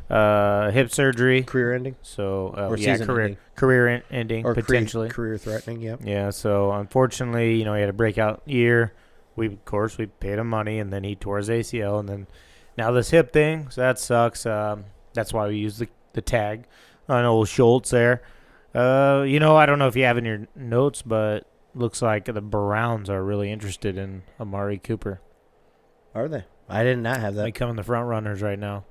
hip surgery. Career ending. So Or season-ending. career ending Or potentially. career threatening, yep. Yeah. So unfortunately, he had a breakout year. We paid him money, and then he tore his ACL, and then now this hip thing. So that sucks. That's why we use the tag on old Schultz there. I don't know if you have in your notes, but looks like the Browns are really interested in Amari Cooper. Are they? I did not have that. They come in the front runners right now.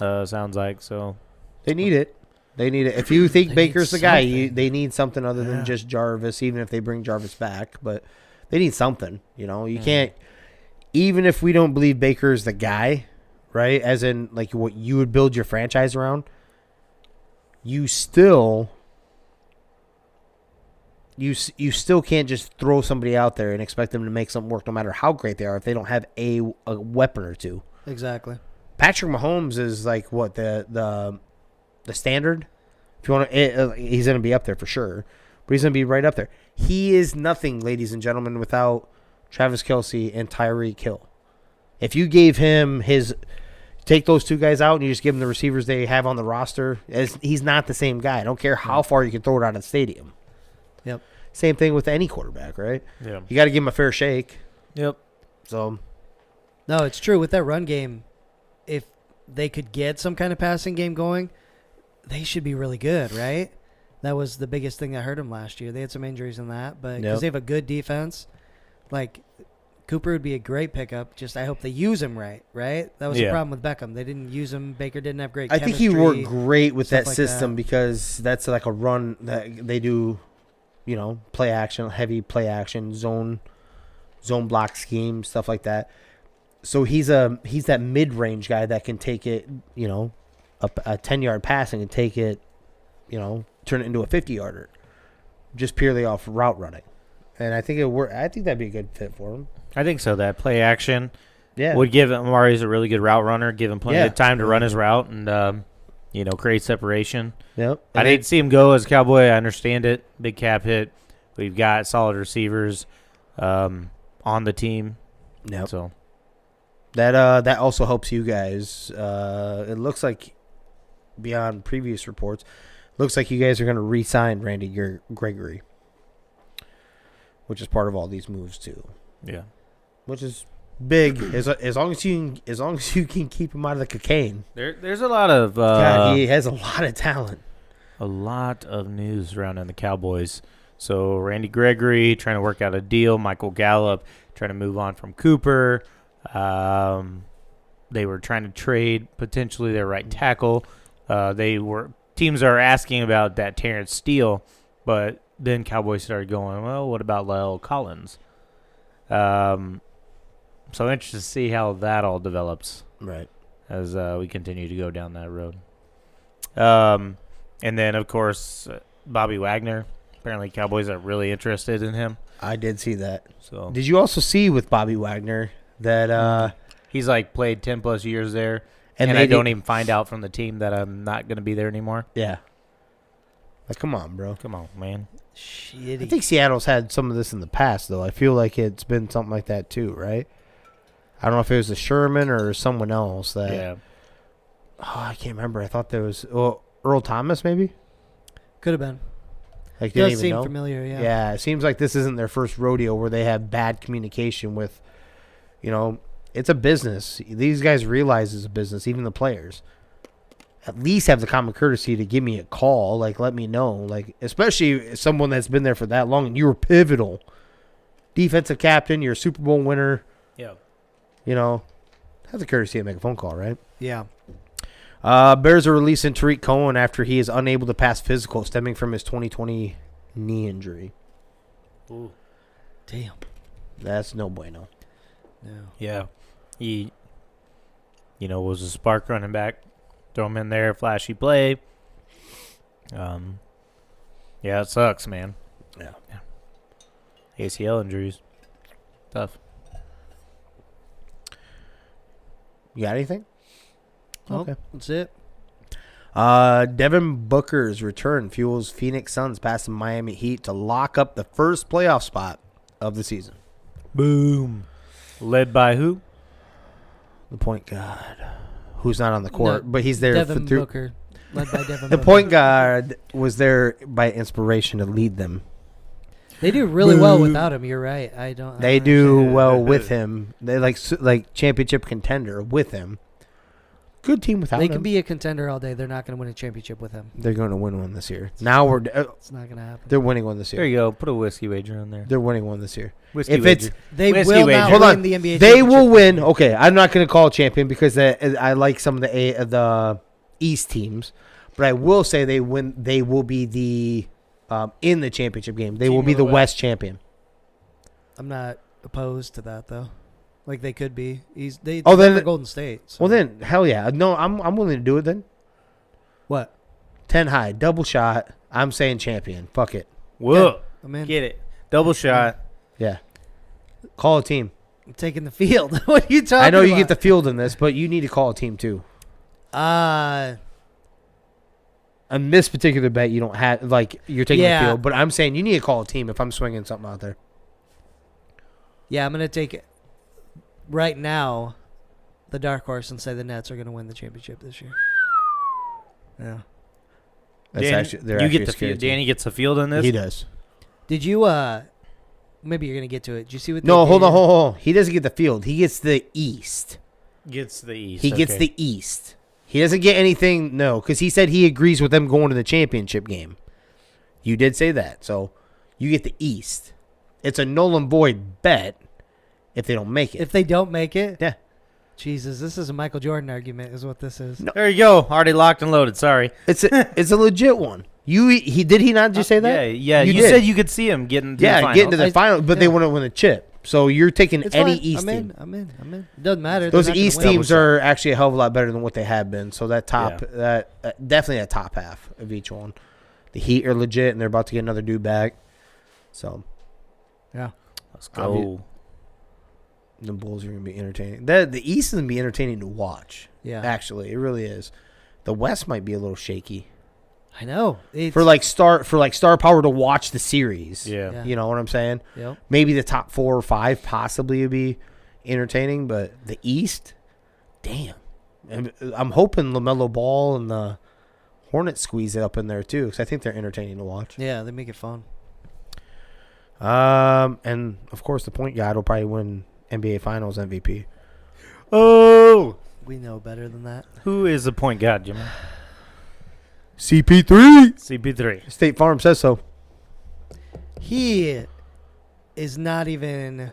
Sounds like so. They need it. They need it. If you think They Baker's the need guy, something. they need something other than Yeah. just Jarvis, even if they bring Jarvis back. But they need something. You can't, even if we don't believe Baker's the guy, right, as in like what you would build your franchise around, you still can't just throw somebody out there and expect them to make something work no matter how great they are if they don't have a weapon or two. Exactly. Patrick Mahomes is like what the standard. If you want to, he's going to be up there for sure, but he's going to be right up there. He is nothing, ladies and gentlemen, without Travis Kelce and Tyreek Hill. If you gave him take those two guys out and you just give him the receivers they have on the roster, he's not the same guy. I don't care how far you can throw it out of the stadium. Yep. Same thing with any quarterback, right? Yeah. You got to give him a fair shake. Yep. So, No, it's true. With that run game, if they could get some kind of passing game going, they should be really good, right? That was the biggest thing that hurt them last year. They had some injuries in that, but because they have a good defense, like Cooper would be a great pickup. Just I hope they use him right? That was the problem with Beckham. They didn't use him. Baker didn't have great I think he chemistry, worked great with that stuff like system that. because that's like a run that they do, play action, heavy play action, zone block scheme, stuff like that. So he's that mid-range guy that can take it, a 10-yard pass and can take it, turn it into a 50-yarder, just purely off route running. And I think I think that'd be a good fit for him. I think so. That play action Yeah. would give Amari's a really good route runner, give him plenty Yeah. of time to run his route and, create separation. Yep. I'd hate to see him go as a Cowboy. I understand it. Big cap hit. We've got solid receivers on the team. Yep. So That also helps you guys. It looks like, beyond previous reports, looks like you guys are going to re-sign Randy Gregory, which is part of all these moves too. yeah. Which is big as long as you can keep him out of the cocaine. There's a lot of God, he has a lot of talent. a lot of news surrounding the Cowboys. So Randy Gregory trying to work out a deal. Michael Gallup trying to move on from Cooper. They were trying to trade potentially their right tackle. Teams are asking about that Terrence Steele, but then Cowboys started going, well, what about La'el Collins? So interested to see how that all develops Right. as we continue to go down that road. And then, of course, Bobby Wagner. Apparently, Cowboys are really interested in him. I did see that. So Did you also see with Bobby Wagner that he's played 10+ years there, And and they I don't did- even find out from the team that I'm not going to be there anymore. yeah. Like, come on, bro. Come on, man. Shitty. I think Seattle's had some of this in the past, though. I feel like it's been something like that, too, right? I don't know if it was a Sherman or someone else that. Yeah. Oh, I can't remember. I thought there was Earl Thomas, maybe? Could have been. Like, didn't Does even seem know. familiar, yeah. Yeah, it seems like this isn't their first rodeo where they have bad communication with, it's a business. These guys realize it's a business, even the players. At least have the common courtesy to give me a call, let me know. Especially someone that's been there for that long and you were pivotal. Defensive captain, you're a Super Bowl winner. Yeah. Have the courtesy to make a phone call, right? Yeah. Bears are releasing Tariq Cohen after he is unable to pass physical stemming from his 2020 knee injury. Ooh. Damn. That's no bueno. No. Yeah. He, was a spark running back. Throw him in there, flashy play. Yeah, it sucks, man. Yeah. ACL injuries. Tough. You got anything? Oh, Okay. that's it. Devin Booker's return fuels Phoenix Suns past the Miami Heat to lock up the first playoff spot of the season. Boom. Led by who? The point guard, who's not on the court, No, but he's there Devin through. Booker. Led by Devin The Booker. point guard was there by inspiration to lead them. They do really well without him. You're right. I don't They do understand. well with him. They like championship contender with him. good team without They him. can be a contender all day. They're not going to win a championship with him. They're going to win one this year. Now It's not going to happen. they're winning one this year. There you go. Put a whiskey wager on there. They're winning one this year. Whiskey If wager. it's They Whiskey will wager. not Hold win on. the NBA They will championship. win. Okay, I'm not going to call it champion because I like some of the East teams, but I will say they win. They will be the in the championship game. They Team will be of the the West champion. I'm not opposed to that, though. Like, they could be. They're Golden State. So. Well, then hell yeah, no, I'm willing to do it then. What? 10 high, double shot. I'm saying champion. Fuck it. Whoa. I'm in. Get it. Double shot. Yeah. Call a team. I'm taking the field. What are you talking about? I know you get the field in this, but you need to call a team too. Yeah, On this particular bet, you don't have you're taking Yeah. the field, but I'm saying you need to call a team if I'm swinging something out there. I'm going to take it right now, the dark horse, and say the Nets are going to win the championship this year. Yeah. That's Danny, actually they're you actually get a the scary field. team. Danny gets the field in this. He does. Did you, maybe you're going to get to it. Did you see what No, they hold did? on. He doesn't get the field. He gets the East. Gets the East. He gets the East. He doesn't get anything, no, because he said he agrees with them going to the championship game. You did say that, so you get the East. It's a null and void bet if they don't make it. If they don't make it? Yeah. Jesus, this is a Michael Jordan argument is what this is. No. There you go. Already locked and loaded. Sorry. It's a legit one. Did he not just say that? Yeah. You did. said you could see him getting to the finals. getting to the final, but they wouldn't win the chip. So you're taking It's any fine. East I'm team. in. It doesn't matter. Those They're not gonna East win. teams are actually a hell of a lot better than what they have been. So that definitely a top half of each one. The Heat are legit, and they're about to get another dude back. So Yeah. Let's go. the Bulls are going to be entertaining. The East is going to be entertaining to watch. Yeah. Actually, it really is. The West might be a little shaky I know. for star power to watch the series. Yeah. You know what I'm saying? Yep. Maybe the top 4 or 5 possibly would be entertaining, but the East, damn. And I'm hoping LaMelo Ball and the Hornets squeeze it up in there too, because I think they're entertaining to watch. Yeah, they make it fun. And of course the point guard will probably win NBA Finals MVP. Oh. We know better than that. Who is the point guard, Jimmy? CP3. CP3. State Farm says so. He is not even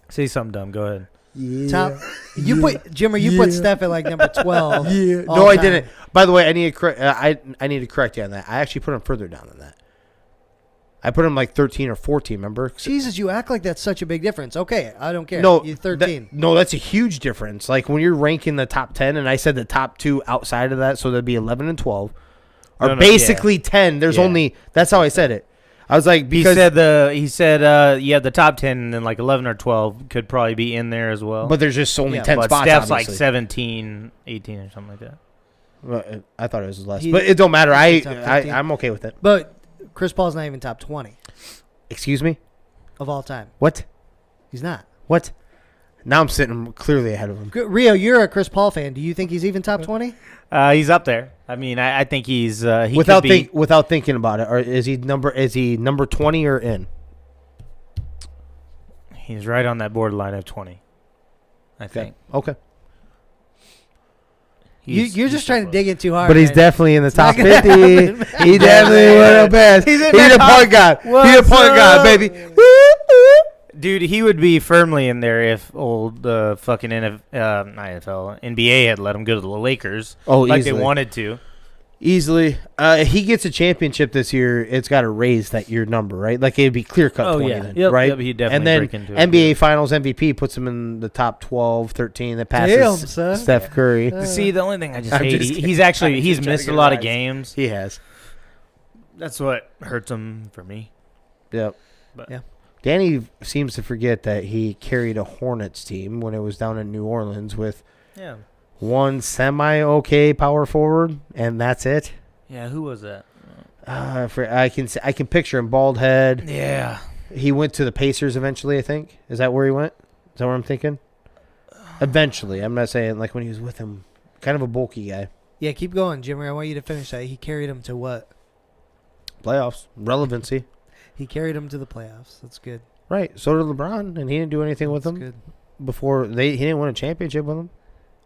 Say something dumb. Go ahead. top. You put Jimmer. You put Steph at like number 12. Yeah. all No, I time. didn't. By the way, I need to correct you on that. I actually put him further down than that. I put him like 13 or 14, remember? Jesus, you act like that's such a big difference. Okay, I don't care. No, you're 13. That's a huge difference. Like when you're ranking the top 10, and I said the top 2 outside of that, so that'd be 11 and 12, are basically 10. There's only that's how I said it. I was like, because he said the top 10 and then like 11 or 12 could probably be in there as well. but there's just only 10 but spots. Steph's obviously. like 17, 18 or something like that. Well, I thought it was less, He- but it don't matter. he's top 15. I'm okay with it. But Chris Paul's not even top 20 Excuse me. of all time. What? He's not. What? Now I'm sitting clearly ahead of him. Rio, you're a Chris Paul fan. Do you think he's even top 20? He's up there. I mean, I think he's he without could be, without thinking about it, or is he number 20 or in? he's right on that borderline of 20. I think. Okay. You're just trying to dig in too hard. But he's man. definitely in the top not gonna 50. happen. He definitely went up past. He's in a that top- point guard. He's a What's point guard, up? baby. Dude, he would be firmly in there if old fucking NFL, NBA had let him go to the Lakers. Oh, like easily. they wanted to. Easily. If he gets a championship this year, it's got to raise your number, right? Like it'd be clear cut 20 then, Yep, right? yep, he'd definitely and then break into it. NBA Finals MVP puts him in the top 12, 13. That passes Damn, son. Steph Curry. See, the only thing I just I'm hate, just kidding. he's actually I'm he's just trying missed to a get lot of rise. games. He has. That's what hurts him for me. Yep. But Yeah. Danny seems to forget that he carried a Hornets team when it was down in New Orleans with yeah, one semi-okay power forward, and that's it. yeah. Who was that? I can picture him, bald head. Yeah, He went to the Pacers eventually, I think. Is that where he went? Is that what I'm thinking? Eventually. I'm not saying like when he was with him. Kind of a bulky guy. Yeah, keep going, Jimmy. I want you to finish that. He carried him to what? Playoffs. Relevancy. He carried him to the playoffs. That's good. Right. So did LeBron, and he didn't do anything with That's him good. before he didn't win a championship with him.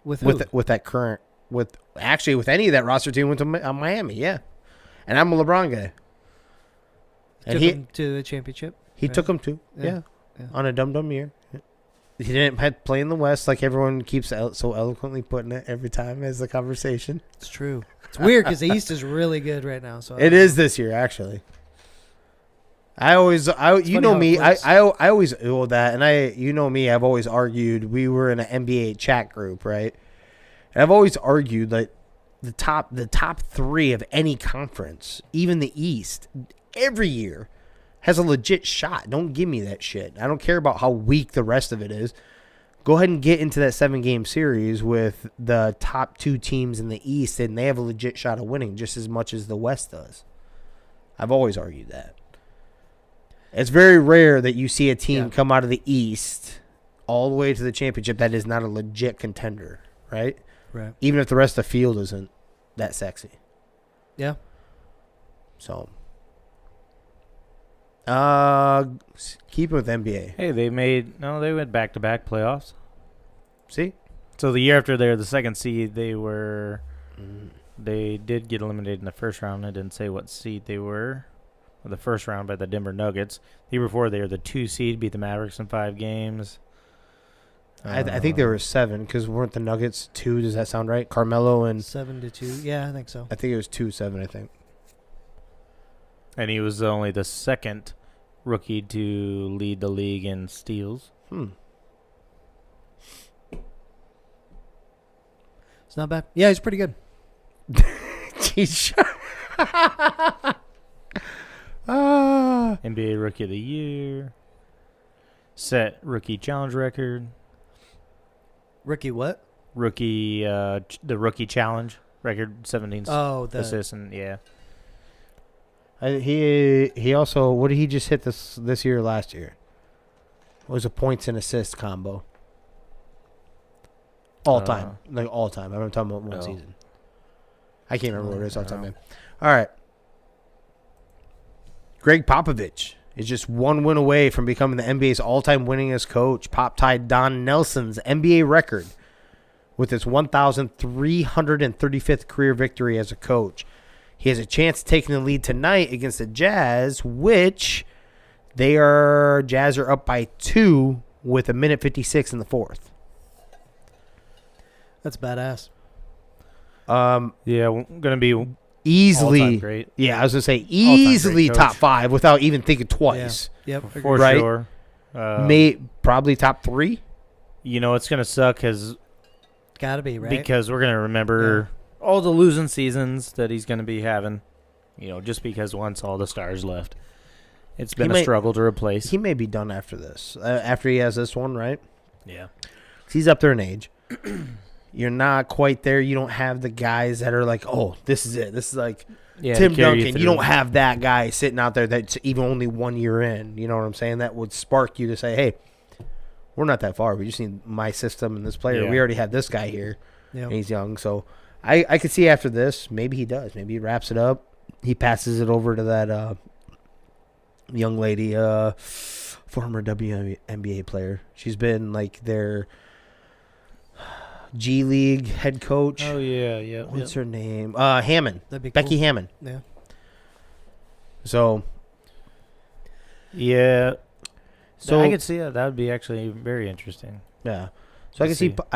With who? with that current with any of that roster team went to Miami. Yeah, and I'm a LeBron guy. And took him to the championship. He took him to on a dumb year. He didn't have to play in the West like everyone keeps so eloquently putting it every time as the conversation. It's true. It's weird because the East is really good right now. So it is this year actually. I always that, and you know me. I've always argued. We were in an NBA chat group, right? And I've always argued that the top three of any conference, even the East, every year has a legit shot. Don't give me that shit. I don't care about how weak the rest of it is. Go ahead and get into that 7-game series with the top 2 teams in the East, and they have a legit shot of winning just as much as the West does. I've always argued that. It's very rare that you see a team come out of the East all the way to the championship that is not a legit contender, right? Right. Even if the rest of the field isn't that sexy. Yeah. So, keep it with NBA. Hey, they went back-to-back playoffs. See? So the year after they're the second seed, they did get eliminated in the first round. I didn't say what seed they were. The first round by the Denver Nuggets. The year before, they were the 2 seed, beat the Mavericks in 5 games. I think there were 7 because weren't the Nuggets 2? Does that sound right? Carmelo and 7-2. Yeah, I think so. I think it was 2-7. I think. And he was only the second rookie to lead the league in steals. It's not bad. Yeah, he's pretty good. Jeez. NBA Rookie of the Year. Set rookie challenge record. Rookie what? Rookie, the rookie challenge record, 17 assists, and he also, what did he just hit this year or last year? It was a points and assists combo. All time. Like all time. I'm talking about one season. I can't remember what it is all time, man. All right. Greg Popovich is just 1 win away from becoming the NBA's all-time winningest coach. Pop tied Don Nelson's NBA record with his 1,335th career victory as a coach. He has a chance of taking the lead tonight against the Jazz, which Jazz are up by 2 with 1:56 in the fourth. That's badass. going to be easily great. Yeah, I was gonna say easily great top 5 without even thinking twice. Yeah. Yep. For right? sure. Probably top 3. You know, it's going to suck Gotta be, right? because we're going to remember all the losing seasons that he's going to be having, just because once all the stars left. It's been a struggle to replace. He may be done after this. After he has this one, right? Yeah. He's up there in age. You're not quite there. You don't have the guys that are like, oh, this is it. This is like Tim Duncan. You don't have that guy sitting out there that's even only 1 year in. You know what I'm saying? That would spark you to say, hey, we're not that far. We just need my system and this player. Yeah. We already have this guy here, Yep. and he's young. So I could see after this, maybe he does. Maybe he wraps it up. He passes it over to that young lady, former WNBA player. She's been like their G League head coach. Oh, yeah. What's her name? Hammond. That'd be Becky cool. Hammond. Yeah. So. Yeah. So I could see that. That would be actually very interesting. Yeah. So I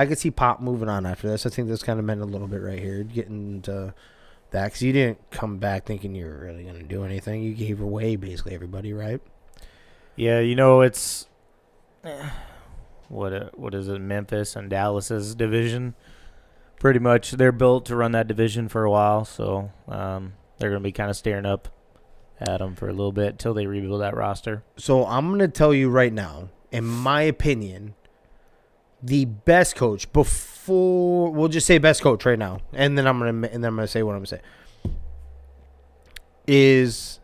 could see Pop moving on after this. I think this kind of meant a little bit right here, getting to that, because you didn't come back thinking you were really going to do anything. You gave away basically everybody, right? Yeah, it's what is it? Memphis and Dallas's division. Pretty much, they're built to run that division for a while, so they're going to be kind of staring up at them for a little bit till they rebuild that roster. So I'm going to tell you right now, in my opinion, the best coach we'll just say best coach right now, and then I'm gonna say what I'm gonna say is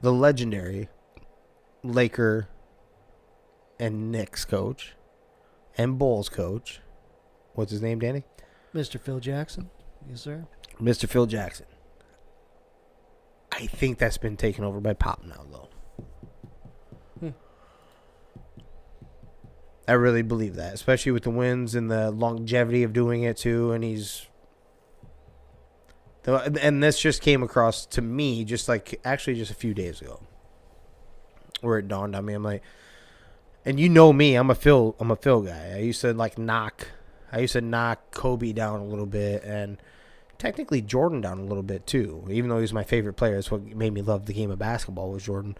the legendary Laker and Knicks coach and Bulls coach. What's his name, Danny? Mr. Phil Jackson. Yes, sir. Mr. Phil Jackson. I think that's been taken over by Pop now, though. I really believe that, especially with the wins and the longevity of doing it too. And this just came across to me just a few days ago, where it dawned on me. I'm like, and you know me, I'm a Phil guy. I used to knock Kobe down a little bit, and technically Jordan down a little bit too. Even though he was my favorite player, that's what made me love the game of basketball. Was Jordan.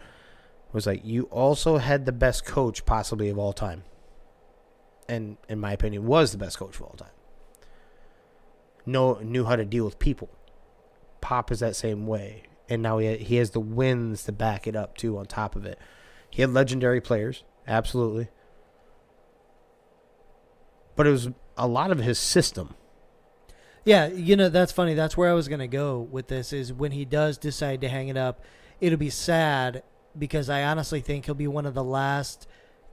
Was like, you also had the best coach possibly of all time. And in my opinion, was the best coach of all time. Knew how to deal with people. Pop is that same way. And now he has the wins to back it up too on top of it. He had legendary players, absolutely. But it was a lot of his system. Yeah, that's funny. That's where I was going to go with this, is when he does decide to hang it up, it'll be sad, because I honestly think he'll be one of the last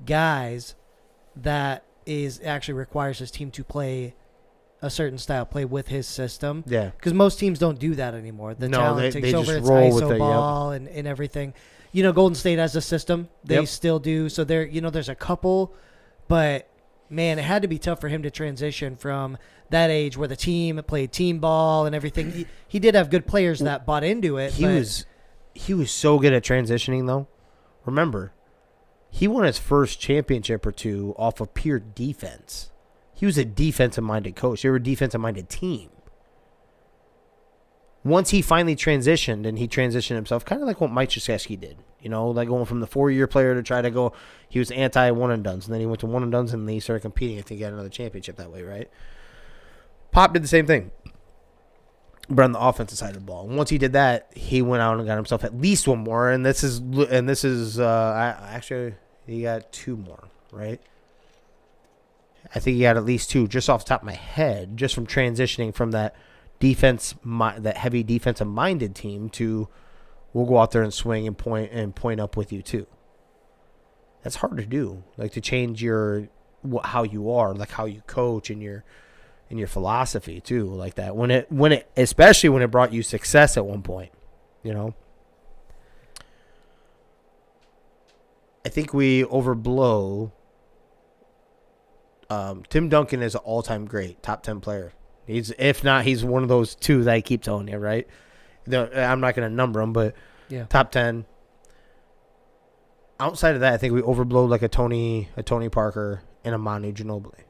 guys that actually requires his team to play a certain style, play with his system. Yeah. Because most teams don't do that anymore. The talent takes over. It's roll ISO with ball and everything. Golden State has a system. They still do. So there's a couple, but man, it had to be tough for him to transition from that age where the team played team ball and everything. He did have good players that bought into it. He was so good at transitioning, though. Remember, he won his first championship or two off of pure defense. He was a defensive-minded coach. They were a defensive-minded team. Once he finally transitioned, and he transitioned himself, kind of like what Mike Krzyzewski did. Like going from the 4-year player to try to go. He was anti-one-and-dones, and then he went to one-and-dones, and then he started competing. I think he got another championship that way, right? Pop did the same thing, but on the offensive side of the ball. And once he did that, he went out and got himself at least one more. And this is actually, he got two more, right? I think he got at least two, just off the top of my head, just from transitioning from that that heavy defensive minded team to, we'll go out there and swing and point up with you too. That's hard to do, to change how you are, how you coach and your philosophy too, like that. Especially when it brought you success at one point, I think we overblow. Tim Duncan is an all-time great, top 10 player. If not, he's one of those two that I keep telling you, right? I'm not going to number them, but yeah, top 10. Outside of that, I think we overblow a Tony Parker and a Manu Ginobili.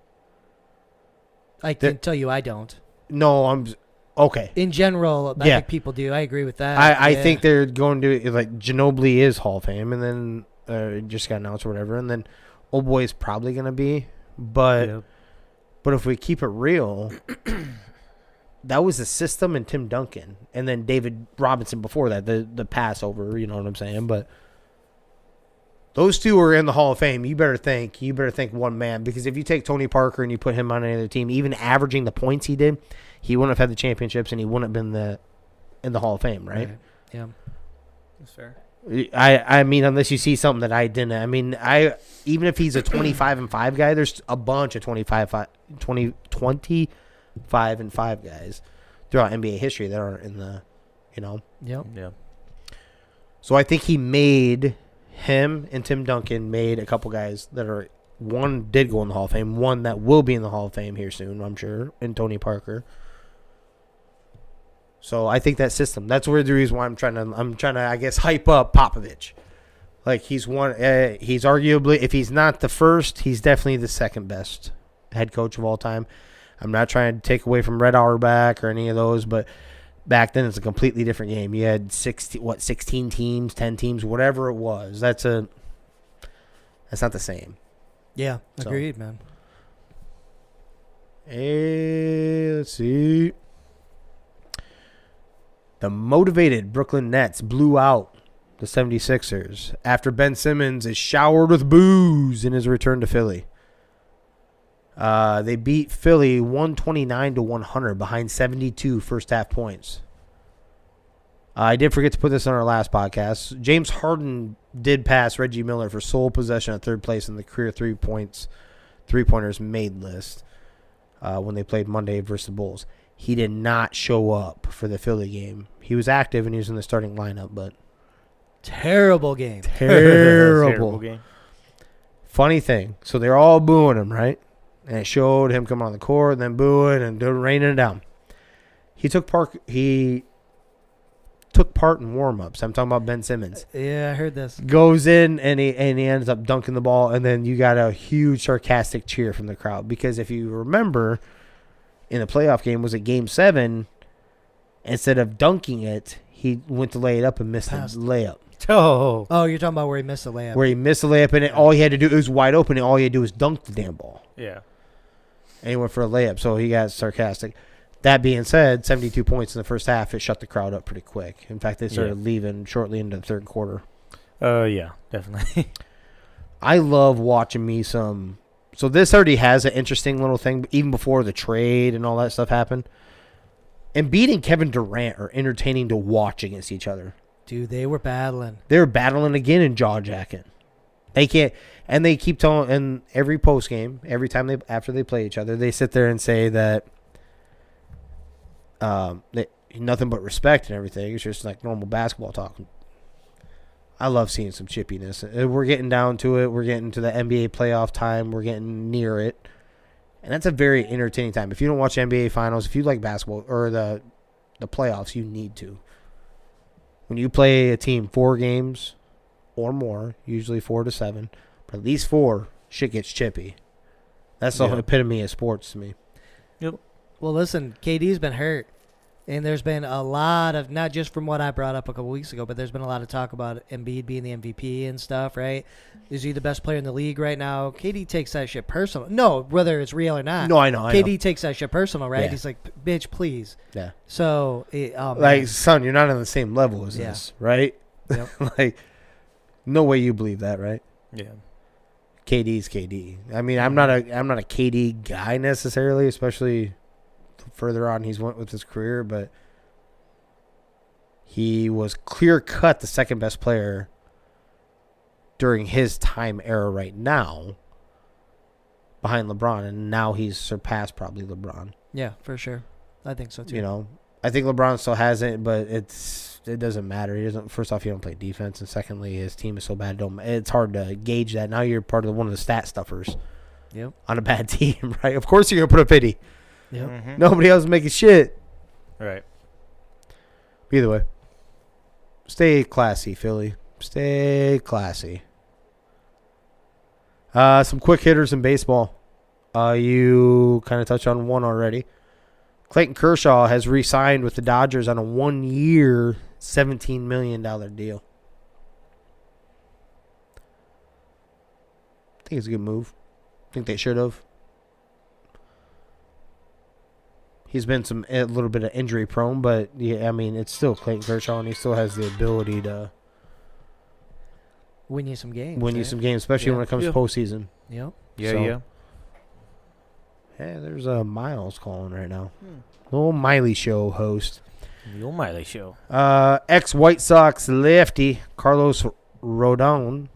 I can tell you I don't. No, I'm okay. In general, I think people do. I agree with that. I think they're going to Ginobili is Hall of Fame, and then just got announced or whatever, and then old boy is probably going to be, but if we keep it real, that was the system in Tim Duncan, and then David Robinson before that, the Passover. You know what I'm saying? But those two are in the Hall of Fame. You better think one man, because if you take Tony Parker and you put him on any other team, even averaging the points he did, he wouldn't have had the championships and he wouldn't have been in the Hall of Fame, right? Yeah. That's fair. I mean, unless you see something that I didn't. I mean, even if he's a 25-5 guy, there's a bunch of 25-5 guys throughout NBA history that are in the, Yep. Yeah. So I think him and Tim Duncan made a couple guys that are, one did go in the Hall of Fame, one that will be in the Hall of Fame here soon, I'm sure, and Tony Parker. So I think that system, that's where the reason why I'm trying to, I guess, hype up Popovich. He's arguably, if he's not the first, he's definitely the second best head coach of all time. I'm not trying to take away from Red Auerbach or any of those, but back then it's a completely different game. You had 16 teams, 10 teams, whatever it was. That's not the same. Yeah, agreed, man. Hey, let's see. The motivated Brooklyn Nets blew out the 76ers after Ben Simmons is showered with booze in his return to Philly. They beat Philly 129-100 behind 72 first half points. I did forget to put this on our last podcast. James Harden did pass Reggie Miller for sole possession at third place in the career three-pointers made list when they played Monday versus the Bulls. He did not show up for the Philly game. He was active and he was in the starting lineup, but terrible game. Terrible game. Funny thing. So they're all booing him, right? And it showed him coming on the court and then booing and raining it down. He took part in warm-ups. I'm talking about Ben Simmons. Yeah, I heard this. Goes in and he ends up dunking the ball, and then you got a huge sarcastic cheer from the crowd. Because if you remember, in the playoff game, was it Game 7, instead of dunking it, he went to lay it up and missed the layup. Oh, you're talking about where he missed the layup. Where he missed the layup, and all he had to do, it was wide open, and all he had to do was dunk the damn ball. yeah. And he went for a layup, so he got sarcastic. That being said, 72 points in the first half, it shut the crowd up pretty quick. In fact, they started leaving shortly into the third quarter. Yeah, definitely. I love watching me some. So this already has an interesting little thing, even before the trade and all that stuff happened. Embiid and Kevin Durant are entertaining to watch against each other. Dude, they were battling. They were battling again in jaw jacking. They can't, and they keep telling. And every post game, every time after they play each other, they sit there and say that. Nothing but respect and everything. It's just like normal basketball talk. I love seeing some chippiness. We're getting down to it. We're getting to the NBA playoff time. We're getting near it. And that's a very entertaining time. If you don't watch NBA finals, if you like basketball or the playoffs, you need to. When you play a team 4 games or more, usually 4 to 7, but at least 4, shit gets chippy. That's the epitome of sports to me. Yep. Well, listen, KD's been hurt. And there's been a lot of, not just from what I brought up a couple weeks ago, but there's been a lot of talk about Embiid being the MVP and stuff, right? Is he the best player in the league right now? KD takes that shit personal. No, whether it's real or not. No, I know. KD takes that shit personal, right? Yeah. He's like, bitch, please. Yeah. So, like, son, you're not on the same level as this, right? Yep. Like, no way you believe that, right? Yeah. KD's KD. I mean, I'm not a KD guy necessarily, especially further on he's went with his career, but he was clear cut the second best player during his time era right now behind LeBron, and now he's surpassed probably LeBron. Yeah, for sure. I think so too. You know, I think LeBron still has it, but it doesn't matter. He doesn't. First off, he don't play defense, and secondly, his team is so bad. It's hard to gauge that. Now you're part of one of the stat stuffers. Yep. On a bad team, right? Of course you're gonna put a pity. Yep. Mm-hmm. Nobody else is making shit. Right. Either way, stay classy, Philly. Stay classy. Some quick hitters in baseball. You kind of touched on one already. Clayton Kershaw has re-signed with the Dodgers on a 1-year, $17 million deal. I think it's a good move. I think they should have. He's been a little bit of injury prone, but yeah, I mean, it's still Clayton Kershaw, and he still has the ability to win you some games. Especially when it comes to postseason. Yep. Yeah. Yeah, there's a Miles calling right now. Little Miley Show host. The old Miley Show. Ex-White Sox lefty Carlos Rodon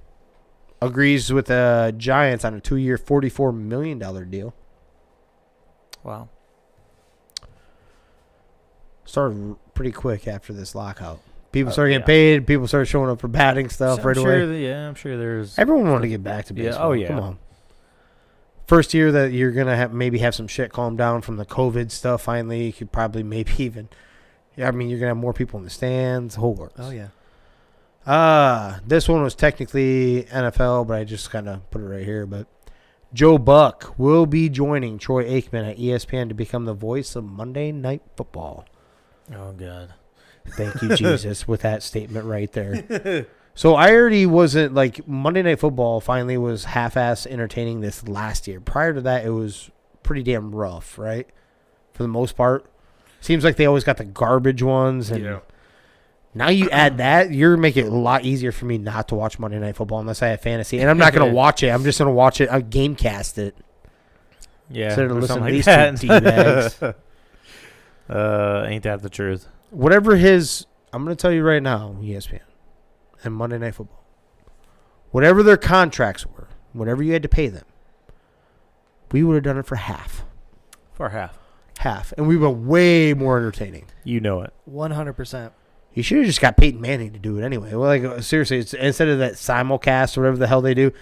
agrees with the Giants on a 2-year, $44 million deal. Wow. Started pretty quick after this lockout. People started getting paid. People started showing up for batting stuff right away. I'm sure there's... Everyone wanted to get back to baseball. Yeah. Come on. First year that you're going to maybe have some shit calm down from the COVID stuff finally. You could probably maybe even... Yeah, I mean, you're going to have more people in the stands. The whole works. Oh, yeah. This one was technically NFL, but I just kind of put it right here. But Joe Buck will be joining Troy Aikman at ESPN to become the voice of Monday Night Football. Oh, God. Thank you, Jesus, with that statement right there. So I already wasn't, like, Monday Night Football finally was half-ass entertaining this last year. Prior to that, it was pretty damn rough, right? For the most part. Seems like they always got the garbage ones. And now you add that, you're making it a lot easier for me not to watch Monday Night Football unless I have fantasy. And I'm not going to watch it. I'm just going to watch it. I'll gamecast it. Yeah. Instead of listening to these two D-bags. Ain't that the truth? Whatever I'm going to tell you right now, ESPN and Monday Night Football, whatever their contracts were, whatever you had to pay them, we would have done it for half. For half. Half. And we were way more entertaining. You know it. 100%. You should have just got Peyton Manning to do it anyway. Well, like, seriously, instead of that simulcast or whatever the hell they do,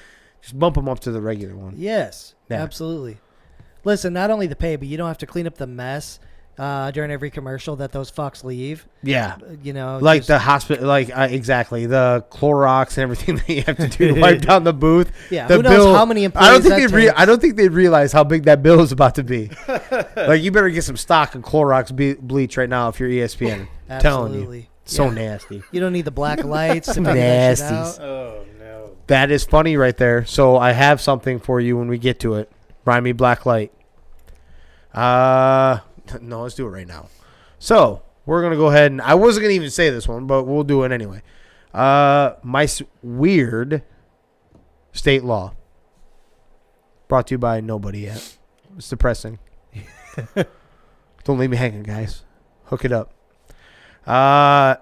Just bump them up to the regular one. Yes, Yeah. absolutely. Listen, not only the pay, but you don't have to clean up the mess during every commercial that those fucks leave. Yeah. You know, Like just- the hospital, exactly. The Clorox and everything that you have to do to wipe down the booth. Yeah, The who knows how many employees I don't think that they'd takes. I don't think they'd realize how big that bill is about to be. Like, you better get some stock of Clorox bleach right now if you're ESPN. I'm telling you. Absolutely. So Yeah. nasty. You don't need the black lights to figure that shit Nasties. out. Oh, no. That is funny right there. So I have something for you when we get to it. Rhyme me black light. No, let's do it right now. So we're going to go ahead and I wasn't going to even say this one, but we'll do it anyway. Weird state law. Brought to you by nobody yet. It's depressing. Don't leave me hanging, guys. Hook it up. I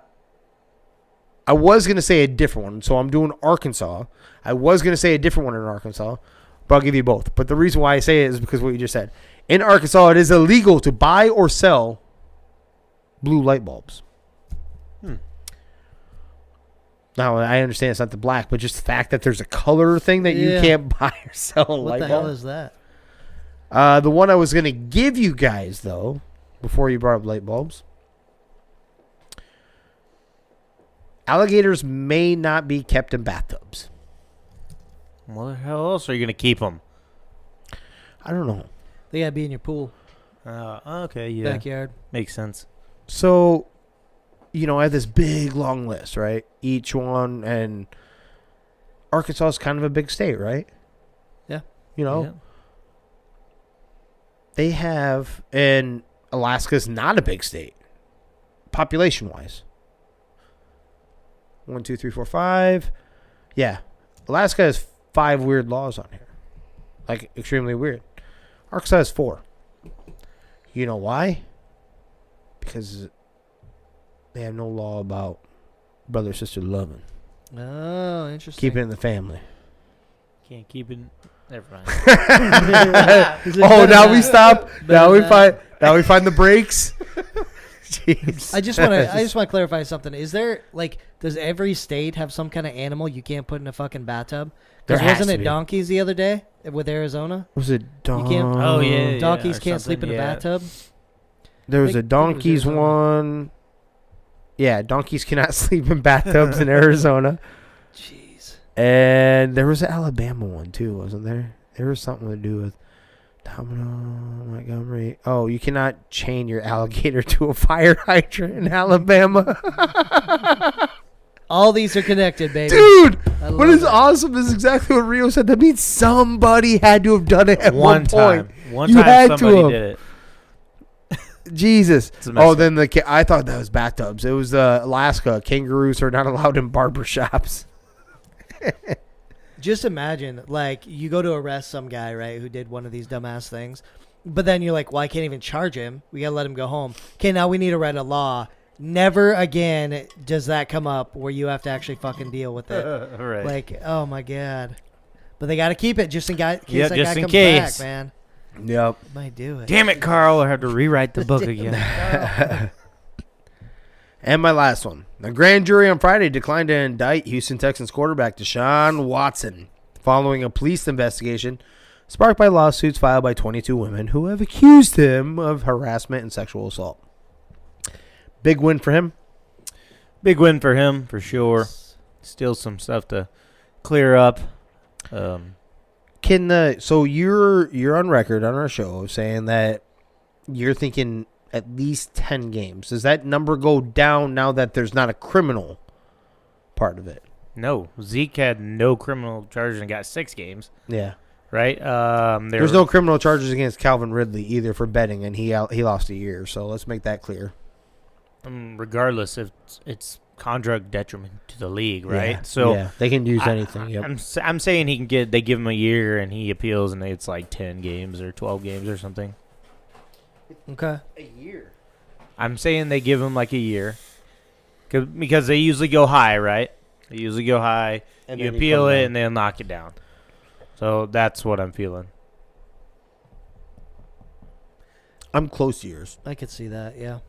was going to say a different one, so I'm doing Arkansas. I was going to say a different one in Arkansas, but I'll give you both. But the reason why I say it is because of what you just said. In Arkansas, it is illegal to buy or sell blue light bulbs. Now, I understand it's not the black, but just the fact that there's a color thing that you Yeah. can't buy or sell a What light the bulb. hell is that? The one I was going to give you guys, though, before you brought up light bulbs. Alligators may not be kept in bathtubs. Well, how else are you going to keep them? I don't know. They gotta be in your pool, Okay, yeah. backyard. Makes sense. So, I have this big, long list, right? Each one, and Arkansas is kind of a big state, right? Yeah. Yeah. They have, and Alaska's not a big state, population-wise. 1, 2, 3, 4, 5. Yeah. Alaska has 5 weird laws on here. Like, extremely weird. Arkansas has 4. You know why? Because they have no law about brother-sister loving. Oh, interesting. Keep it in the family. Can't keep it. Never mind. Oh, now we stop. Now we find the breaks. Jeez. I just want to clarify something. Is there does every state have some kind of animal you can't put in a fucking bathtub? There Because has wasn't to it be. donkeys the other day with Arizona? Was it You can't. Oh, yeah. Donkeys or can't sleep in something, a yeah. bathtub. There was I a think it was donkeys Arizona. one. Yeah, donkeys cannot sleep in bathtubs in Arizona. Jeez. And there was an Alabama one too, wasn't there? There was something to do with Domino, Montgomery. Oh, you cannot chain your alligator to a fire hydrant in Alabama. All these are connected, baby. Dude, I what love is it. awesome is exactly what Rio said. That means somebody had to have done it at one time. point. One You time had to somebody have. did it. Jesus. It's a mess Oh, up. then I thought that was bathtubs. It was Alaska. Kangaroos are not allowed in barber shops. Just imagine, you go to arrest some guy, right, who did one of these dumbass things, but then you're like, well, I can't even charge him. We got to let him go home. Okay, now we need to write a law. Never again does that come up where you have to actually fucking deal with it. Right. Oh, my God. But they got to keep it just in case Yeah, that just guy in comes case. back, man. Yep. Might do it. Damn it, Carl. I have to rewrite the book again. And my last one. The grand jury on Friday declined to indict Houston Texans quarterback Deshaun Watson following a police investigation sparked by lawsuits filed by 22 women who have accused him of harassment and sexual assault. Big win for him. Big win for him, for sure. Still some stuff to clear up. So you're on record on our show of saying that you're thinking at least 10 games. Does that number go down now that there's not a criminal part of it? No. Zeke had no criminal charges and got 6 games. Yeah. Right? There's no criminal charges against Calvin Ridley either for betting, and he lost a year. So let's make that clear. Regardless, if it's contract detriment to the league, right? Yeah. So yeah, they can use anything. Yep. I'm saying they give him a year and he appeals and it's like 10 games or 12 games or something. Okay. A year. I'm saying they give him like a year because they usually go high, right? They usually go high. And you then appeal come it down. and they'll knock it down. So that's what I'm feeling. I'm close to yours. I could see that, yeah.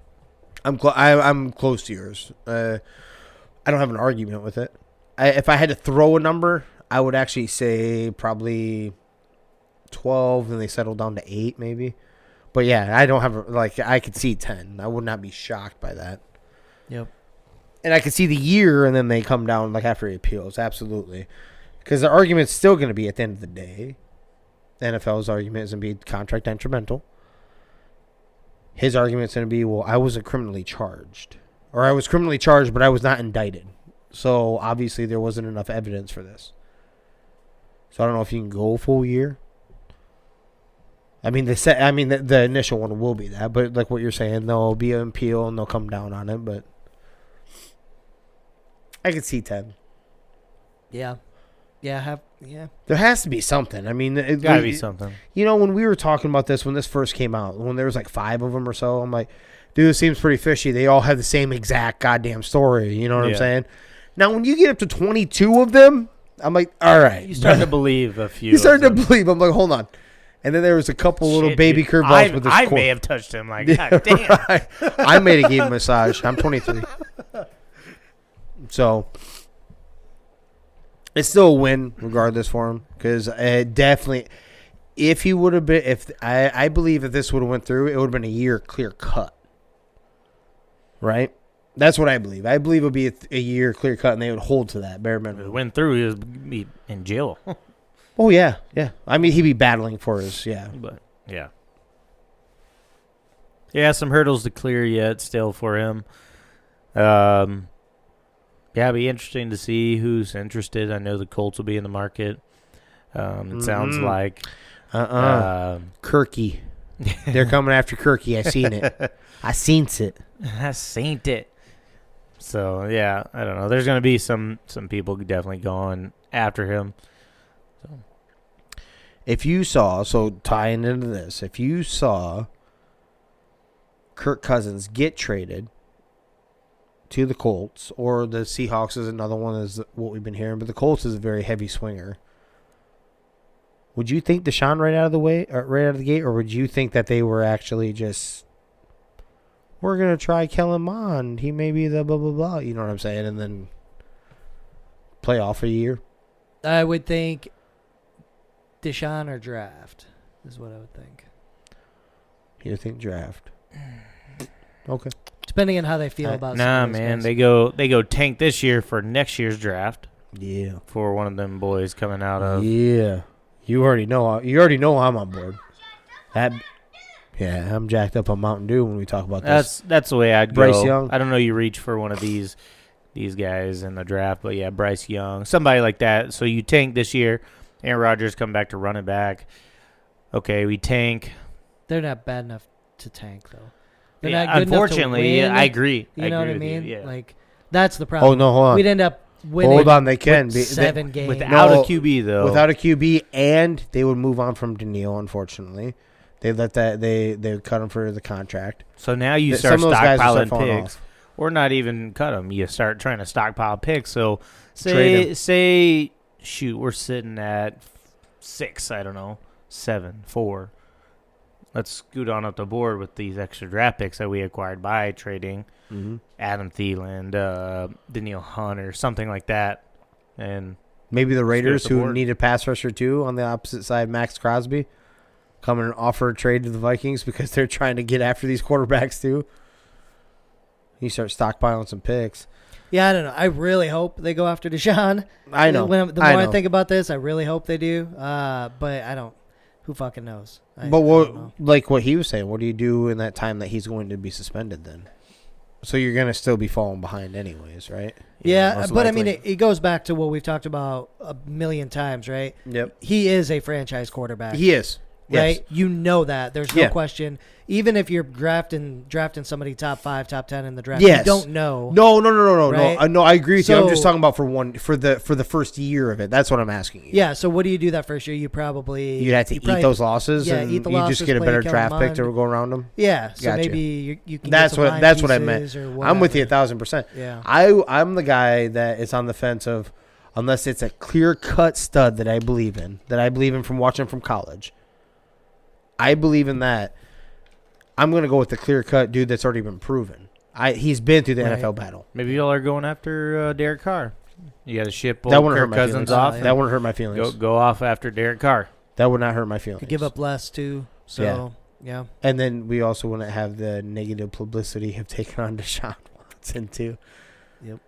I'm close to yours. I don't have an argument with it. If I had to throw a number, I would actually say probably 12, and they settled down to 8 maybe. But yeah, I don't have I could see 10. I would not be shocked by that. Yep. And I could see the year, and then they come down after he appeals. Absolutely, because the argument's still going to be at the end of the day. The NFL's argument is going to be contract detrimental. His argument's going to be, well, I wasn't criminally charged, or I was criminally charged, but I was not indicted. So obviously there wasn't enough evidence for this. So I don't know if you can go full year. I mean, the initial one will be that, but like what you're saying, there'll be an appeal and they'll come down on it. But I could see 10. Yeah. Yeah. There has to be something. I mean, It's got to be something. You know, when we were talking about this, when this first came out, when there was 5 of them or so, I'm like, dude, it seems pretty fishy. They all have the same exact goddamn story. You know what I'm saying? Now, when you get up to 22 of them, I'm like, all right. You start to believe a few. You start to believe. I'm like, hold on. And then there was a couple little baby curveballs with this. I may have touched him. God damn. Right. I may have gave him a massage. I'm 23. So it's still a win regardless for him, because definitely, if he would have been, I believe if this would have went through, it would have been a year clear cut. Right? That's what I believe. I believe it would be a year clear cut, and they would hold to that bare minimum. If it went through, he would be in jail. Oh, yeah. I mean, he'd be battling for his, But, yeah. Yeah, some hurdles to clear yet still for him. Yeah, it'd be interesting to see who's interested. I know the Colts will be in the market. It sounds like. Kirky. They're coming after Kirky. I seen it. I seen it. So, yeah, I don't know. There's going to be some people definitely going after him. If you saw, so tying into this, if you saw Kirk Cousins get traded to the Colts, or the Seahawks is another one, is what we've been hearing, but the Colts is a very heavy swinger. Would you think Deshaun right out of the gate, or would you think that they were actually just, we're going to try Kellen Mond, he may be the blah, blah, blah, you know what I'm saying, and then play off a year? I would think Deshaun or draft is what I would think. You think draft? Okay. Depending on how they feel about. Nah, man, they go tank this year for next year's draft. Yeah. For one of them boys coming out of. Yeah. You already know I'm on board. I'm jacked up on Mountain Dew when we talk about this. That's the way I'd go. Bryce Young. I don't know. You reach for one of these guys in the draft, but yeah, Bryce Young, somebody like that. So you tank this year. Aaron Rodgers come back to run it back. Okay, we tank. They're not bad enough to tank, though. They're Yeah, not good unfortunately, enough to win. I agree. You know what I mean? Yeah. Like, that's the problem. Oh, no, hold on. We'd end up winning. Hold on, they can be 7 games. Without a QB, though. Without a QB, and they would move on from Daniil, unfortunately. They cut him for the contract. So now you start stockpiling picks. Or not even cut them. You start trying to stockpile picks. So say, shoot, we're sitting at 6, I don't know, 7, 4. Let's scoot on up the board with these extra draft picks that we acquired by trading Adam Thielen, Daniil Hunter, something like that. And maybe the Raiders, who need a pass rusher too, on the opposite side, Max Crosby, come and offer a trade to the Vikings because they're trying to get after these quarterbacks too. You start stockpiling some picks. Yeah, I don't know. I really hope they go after Deshaun. I know. The more I think about this, I really hope they do. But I don't. Who fucking knows? But like what he was saying, what do you do in that time that he's going to be suspended then? So you're going to still be falling behind anyways, right? Yeah, but I mean, it goes back to what we've talked about a million times, right? Yep. He is a franchise quarterback. He is. Right? Yes. You know that. There's no question. Even if you're drafting somebody top 5, top 10 in the draft, you don't know. No. Right? No, I agree with you. I'm just talking about for the first year of it. That's what I'm asking you. Yeah, so what do you do that first year? You'd have to eat those losses, and eat the you losses, just get a better draft pick to Mond. go around them. Yeah, so Gotcha. maybe you can that's get some that's what I pieces meant. or I'm with you whatever. 1,000%. Yeah. I'm the guy that is on the fence of, unless it's a clear-cut stud that I believe in from watching from college. I believe in that. I'm going to go with the clear-cut dude that's already been proven. He's been through the NFL battle. Maybe y'all are going after Derek Carr. You got to ship That wouldn't hurt Kirk my Cousins feelings. off. Yeah. That wouldn't hurt my feelings. Go off after Derek Carr. That would not hurt my feelings. To give up less too. So yeah. And then we also wouldn't have the negative publicity of taking on Deshaun Watson too. Yep.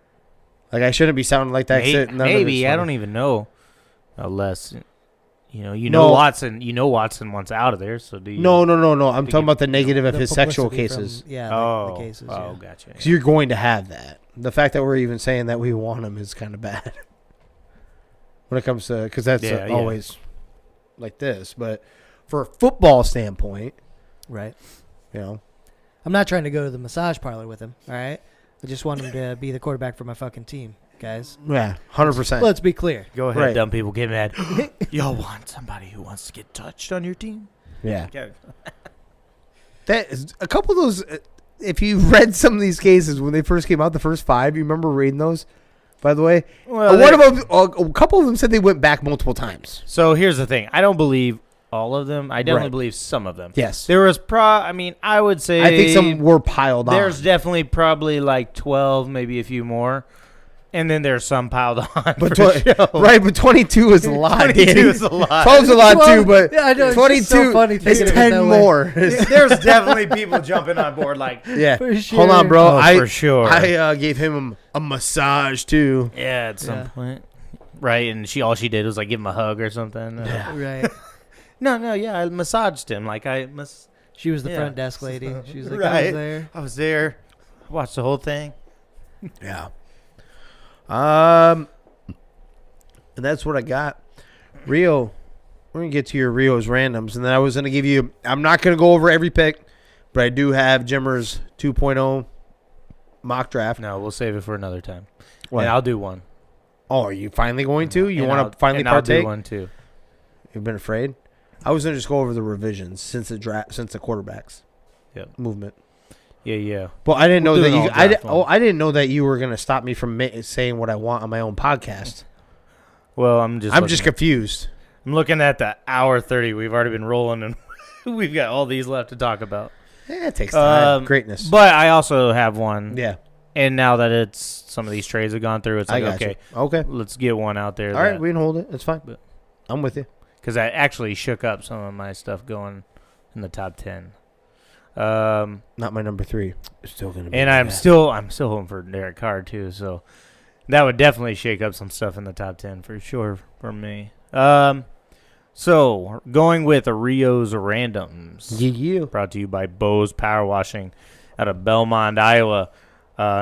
Like I shouldn't be sounding like that. Maybe I don't even know. Unless you No. know Watson. You know Watson wants out of there. So do you? No. I'm talking about the negative of The his sexual publicity from- cases. the cases. Oh, yeah. gotcha. Because you're going to have that. The fact that we're even saying that we want him is kind of bad. When it comes to, because that's always like this. But for a football standpoint, Right. I'm not trying to go to the massage parlor with him. All right. I just want him to be the quarterback for my fucking team, guys. yeah, 100%. Let's be clear. Go ahead, Right. dumb people. Get mad. Y'all want somebody who wants to get touched on your team? Yeah. Okay. That is, a couple of those, if you read some of these cases when they first came out, the first 5, you remember reading those, by the way? Well, One of them, a couple of them said they went back multiple times. So here's the thing. I don't believe all of them. I definitely Right. believe some of them. Yes. There was I would say. I think some were piled on. There's definitely probably like 12, maybe a few more. And then there's some piled on. But for sure. Right, but 22 is a lot. 22 is a lot. 12 is a lot too, but Yeah, I know, it's just 22 so funny is thinking of it 10 that way. more. There's definitely people jumping on board like, Yeah. For sure. Hold on, bro. Oh, for sure. I gave him a massage too. yeah, at some Yeah. point. Right, and all she did was like give him a hug or something. Right. No, yeah, I massaged him. Like She was the Yeah. front desk lady. She was like, I Right. was there. I was there. I watched the whole thing. Yeah. And that's what I got. Rio, we're gonna get to your Rio's randoms, and then I was gonna give you. I'm not gonna go over every pick, but I do have Jimmer's 2.0 mock draft. No, we'll save it for another time. What? And I'll do one. Oh, are you finally going to? You And want to finally and I'll do partake? one too. You've been afraid. I was gonna just go over the revisions since the quarterbacks. Yep. Movement. Yeah. Well, I didn't know We'll that do an you. all-draft one. I didn't know that you were gonna stop me from saying what I want on my own podcast. Well, I'm just confused. I'm looking at the hour 30. We've already been rolling, and we've got all these left to talk about. It takes time. Greatness. But I also have one. Yeah. And now that some of these trades have gone through, it's like, okay, Okay. let's get one out there. All right, we can hold it. It's fine. But- I'm with you. Because I actually shook up some of my stuff going in the top 10. Not my number 3. It's still gonna be. And I'm still hoping for Derek Carr too, so that would definitely shake up some stuff in the top 10 for sure for me. So going with Rio's randoms, Yeah. brought to you by Bose Power Washing out of Belmont, Iowa.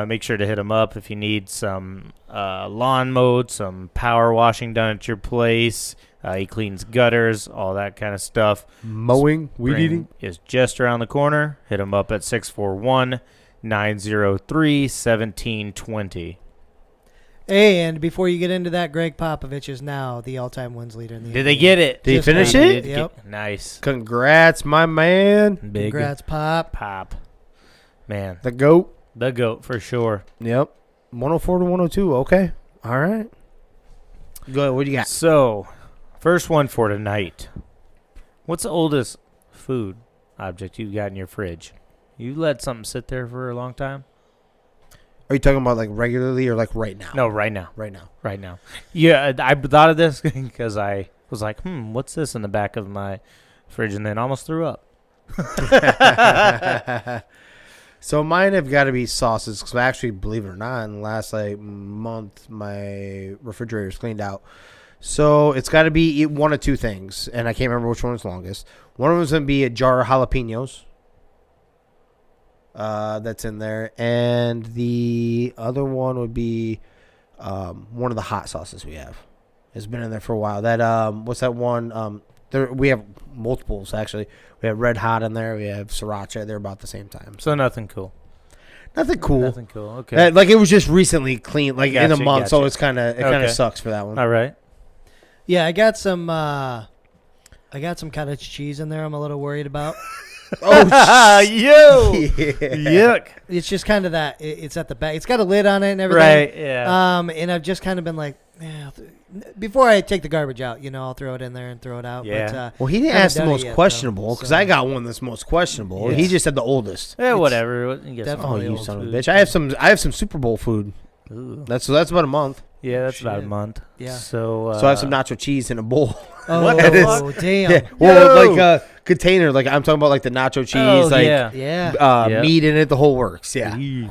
Make sure to hit him up if you need some lawn mowed, some power washing done at your place. He cleans gutters, all that kind of stuff. Mowing, weed Spring eating. is just around the corner. Hit him up at 641-903-1720. And before you get into that, Greg Popovich is now the all-time wins leader in the Did NBA. they get it? Did he Just finish got it? Yep. Nice. Congrats, my man. Big Congrats, Pop. pop. Man, The GOAT. the GOAT for sure. Yep. 104 to 102. Okay. All right. Go ahead. What do you got? So, first one for tonight. What's the oldest food object you've got in your fridge? You let something sit there for a long time? Are you talking about like regularly or like right now? No, right now. Right now. Right now. Yeah, I thought of this because I was like, what's this in the back of my fridge? And then almost threw up. So mine have got to be sauces because actually, believe it or not, in the last like month, my refrigerator's cleaned out. So it's got to be one of two things, and I can't remember which one is longest. One of them is going to be a jar of jalapenos. That's in there, and the other one would be one of the hot sauces we have. It's been in there for a while. That what's that one? We have multiples actually. We have Red Hot in there. We have Sriracha. They're about the same time. So nothing cool. Nothing cool. Nothing cool. Okay. Like it was just recently clean, like in a Gotcha, month. So gotcha. it's kind of Okay. sucks for that one. All right. Yeah, I got some cottage cheese in there I'm a little worried about. Oh, yo. yeah. Yuck. It's just kind of that. It's at the back. It's got a lid on it and everything. Right, yeah. And I've just kind of been like, before I take the garbage out, I'll throw it in there and throw it out. Yeah. But, Well, he didn't haven't ask the done it most yet, though, questionable because so- I got one that's most questionable. Yes. He just said the oldest. Yeah, whatever. You get some Definitely Oh, you old son of a food. bitch! I have some Super Bowl food. Ooh. That's about a month. Yeah, that's about a Shit. month. Yeah. So So I have some nacho cheese in a bowl. Oh, What the fuck? damn. Yeah. Well, Yo! like a container. Like I'm talking about like the nacho cheese, Oh, like yeah. Yeah. Yep. meat in it, the whole works. Yeah. Eee.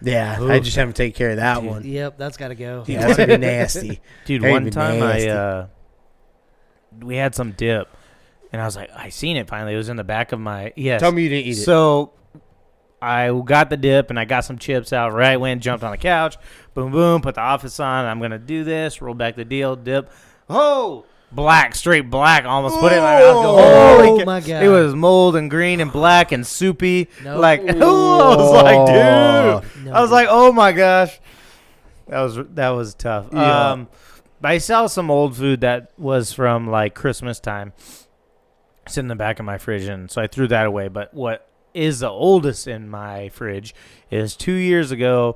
Yeah. I just haven't taken care of that one. Yep, that's got to go. Yeah, that's gonna be nasty. Dude, That'd one be time nasty. we had some dip, and I was like, I seen it finally. It was in the back of my Tell me you didn't eat it. So I got the dip, and I got some chips out. Right, went, jumped on the couch, boom, boom, put the office on. I'm gonna do this. Roll back the deal, dip. Oh, black, straight black. Almost put it in my mouth. Oh, Holy my ca- God. It was mold and green and black and soupy. Nope. Like, I was like, dude. No, I was like, oh my gosh, that was tough. Yeah. But I saw some old food that was from like Christmas time, sitting in the back of my fridge, and so I threw that away. But what is the oldest in my fridge is 2 years ago.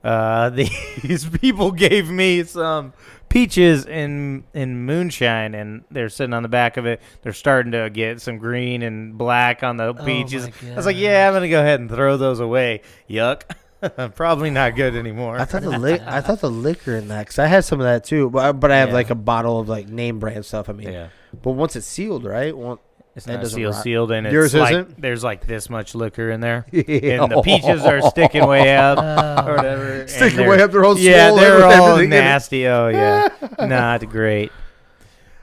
These people gave me some peaches in moonshine, and they're sitting on the back of it. They're starting to get some green and black on the peaches. my I was like, yeah, I'm gonna go ahead and throw those away. Yuck. Probably not good anymore. I thought the liquor in that, because I had some of that too, but I have Yeah. like a bottle of like name brand stuff. I mean, Yeah. but once it's sealed, right? It's that not doesn't rot. sealed, and Yours it's like isn't? there's like this much liquor in there, Yeah. and the peaches are sticking way up or whatever. and Sticking they're- way up their whole Yeah, swollen they're with all everything in it. nasty. Oh yeah, not great.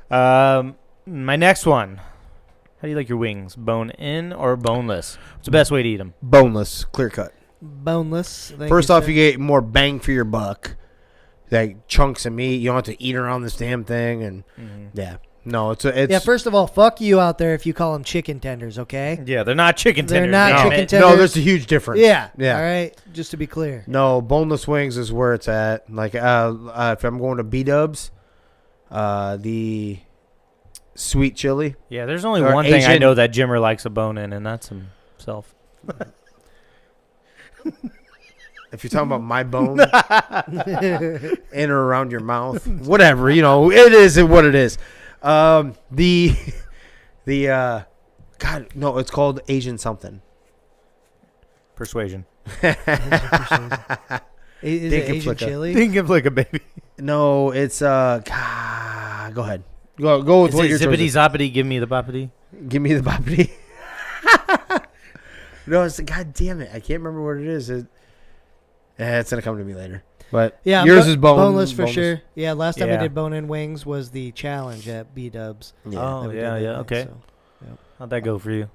My next one. How do you like your wings? Bone in or boneless? What's the best way to eat them? Boneless, clear cut. boneless. I think First off, said. you get more bang for your buck, like chunks of meat. You don't have to eat around this damn thing, and yeah, no, it's Yeah, first of all, fuck you out there if you call them chicken tenders, okay? Yeah, they're not chicken They're tenders. not damn chicken it. tenders. no, there's a huge difference. Yeah. yeah. All right, just to be clear. No, boneless wings is where it's at. Like, if I'm going to B-dubs, the sweet chili. Yeah, there's only Or one thing I Asian- know that Jimmer likes a bone in, and that's himself. If you're talking about my bone in or around your mouth, whatever, it is what it is. God, no, it's called Asian something. Persuasion. Is it Asian Flicka. chili? Think of like a baby. No, it's go ahead. Go with Is what it you're zippity zoppity? Give me the boppity. Give me the boppity. No, it's God damn it. I can't remember what it is. It's gonna come to me later. But Yeah, yours is boneless for sure. Yeah, last time we did bone-in wings was the challenge at B-Dubs. Yeah. Oh, that we yeah, did yeah. that Okay. night, so How'd that go for you?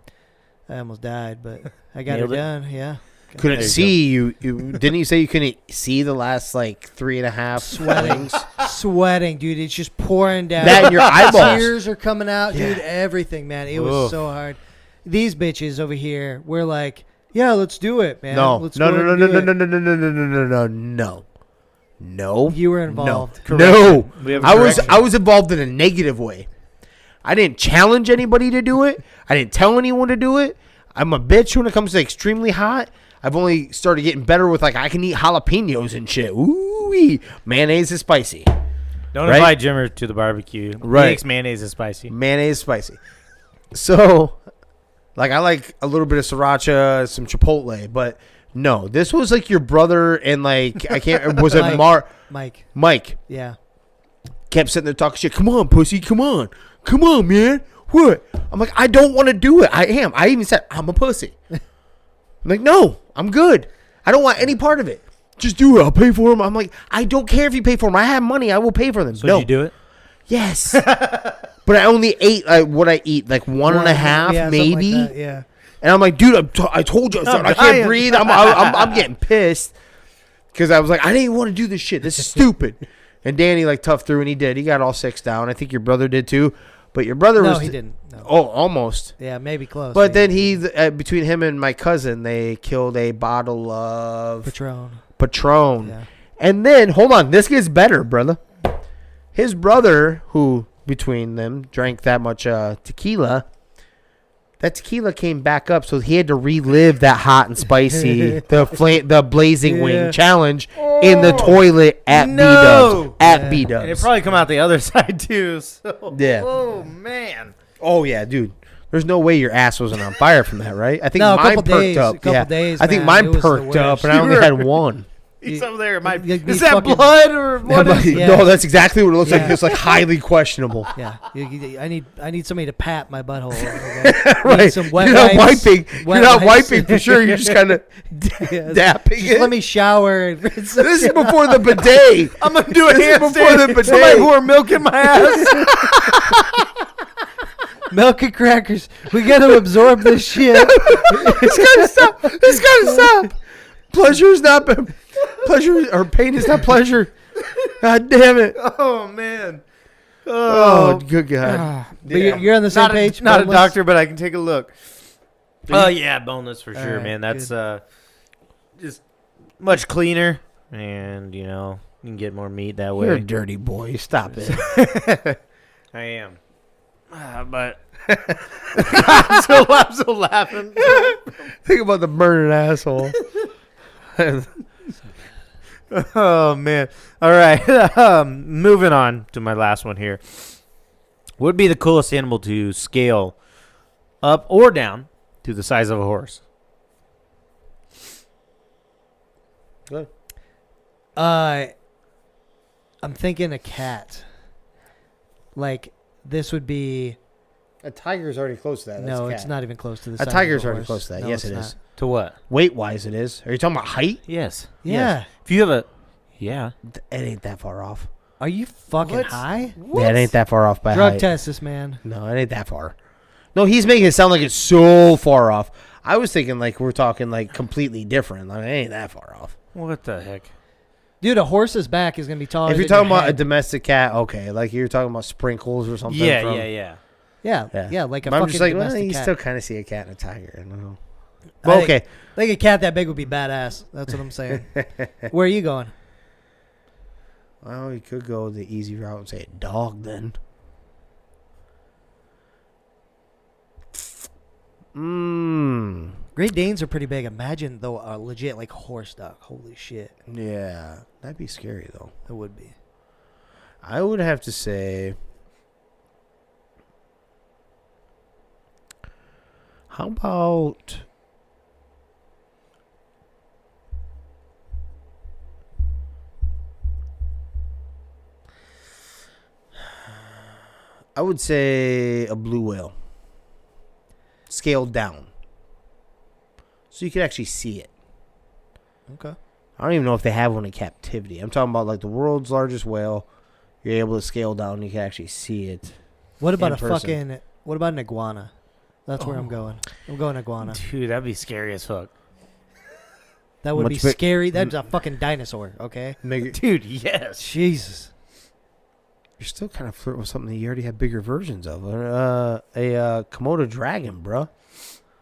I almost died, but I got Nailed it it? done. Yeah. Couldn't There you see you. Didn't you say you couldn't see the last like 3.5 Sweating. wings? Sweating, dude. It's just pouring down. That and your eyeballs. Tears are coming out, dude. Yeah. Everything, man. It was Oof. so hard. These bitches over here, we're like, yeah, let's do it, man. No, Let's no, go no, and no, do no, it. no, no, no, no, no, no, no, no, no. You were involved. No, We have a I was correction. involved in a negative way. I didn't challenge anybody to do it. I didn't tell anyone to do it. I'm a bitch when it comes to extremely hot. I've only started getting better with like I can eat jalapenos and shit. Ooh, mayonnaise is spicy. Don't Right? invite Jimmer to the barbecue. Right. He makes mayonnaise is spicy. Mayonnaise is spicy. So, like I like a little bit of sriracha, some chipotle, but no, this was like your brother and like I can't. Was it Mike. Mike Yeah. kept sitting there talking shit. Come on, pussy. Come on, man. What? I'm like, I don't want to do it. I am. I even said I'm a pussy. I'm like, no, I'm good. I don't want any part of it. Just do it. I'll pay for them. I'm like, I don't care if you pay for them. I have money. I will pay for them. So no. did you do it? Yes. But I only ate what I eat, like one and a half, yeah, something like maybe. that, yeah. And I'm like, dude, I told you, son, I dying. can't breathe. I'm getting pissed because I was like, I didn't even want to do this shit. This is stupid. And Danny like toughed through, and he did. He got all 6 down. I think your brother did too. But your brother No, was he didn't. No. Oh, almost. Yeah, maybe close. But maybe. then he, between him and my cousin, they killed a bottle of Patron. Patron. Yeah. And then, hold on, this gets better, brother. His brother, who between them drank that much tequila, that tequila came back up, so he had to relive that hot and spicy, the blazing wing challenge in the toilet at No. B-Dubs. At Yeah. B-Dubs. And it probably come out the other side too. So. Yeah. Oh man. Oh, yeah, dude. There's no way your ass wasn't on fire from that, right? I think No, a mine couple perked days, up. a couple days, I think man. mine It was the perked up, worst. and I only had one. He's over there. Is that blood or what is it? Yeah. No, that's exactly what it looks Yeah. like. It's like highly questionable. Yeah, I need somebody to pat my butthole. Okay? Right. Need some wet You're not wipes. wiping. Wet You're not wipes. wiping for sure. You're just kind of Yeah, dapping just it. let me shower. This is before the bidet. I'm gonna do a This is handstand. before the bidet. Somebody pour milk in my ass. Milk and crackers. We got to absorb this shit. It's gotta stop. It's gotta stop. Pleasure is not pleasure, or pain is not pleasure. God damn it. Oh man. Oh, good God. But you're on the same page. Not a boneless? doctor, but I can take a look. Oh yeah, boneless for sure, right, man. That's just much cleaner, and you can get more meat that way. You're a dirty boy. Stop it. I am. But I'm so laughing. Think about the burning asshole. Oh man! All right, moving on to my last one here. What would be the coolest animal to scale up or down to the size of a horse? Good. I'm thinking a cat. Like this would be. A tiger's already close to that. No, it's not even close to the. A size of tiger's already horse. close to that. No, Yes, it's it not. is. To what? Weight-wise, it is. Are you talking about height? Yes. Yeah. Yes. If you have a, yeah. It ain't that far off. Are you fucking What? high? Yeah, it ain't that far off by Drug height. test this man. No, it ain't that far. No, he's making it sound like it's so far off. I was thinking like we're talking like completely different. Like it ain't that far off. What the heck? Dude, a horse's back is gonna be taller. If you're than talking your about a head. domestic cat, okay. Like you're talking about sprinkles or something. Yeah, from, yeah. yeah, like a But I'm fucking just like, well, domestic you cat. still kind of see a cat and a tiger. I don't know. I Well, think- okay. I think a cat that big would be badass. That's what I'm saying. Where are you going? Well, you could go the easy route and say a dog then. Great Danes are pretty big. Imagine though a legit like horse dog. Holy shit, Yeah, that'd be scary though. it would be. I would have to say, how about I would say a blue whale. Scaled down. So you could actually see it. Okay. I don't even know if they have one in captivity. I'm talking about like the world's largest whale. You're able to scale down. You can actually see it. What about In a person. fucking? What about an iguana? That's where I'm going. I'm going iguana. Dude, that'd be scary as fuck. That would Much be big- scary. That's a fucking dinosaur. Okay. Dude, yes. Jesus. You're still kind of flirting with something that you already have bigger versions of. A Komodo dragon, bro.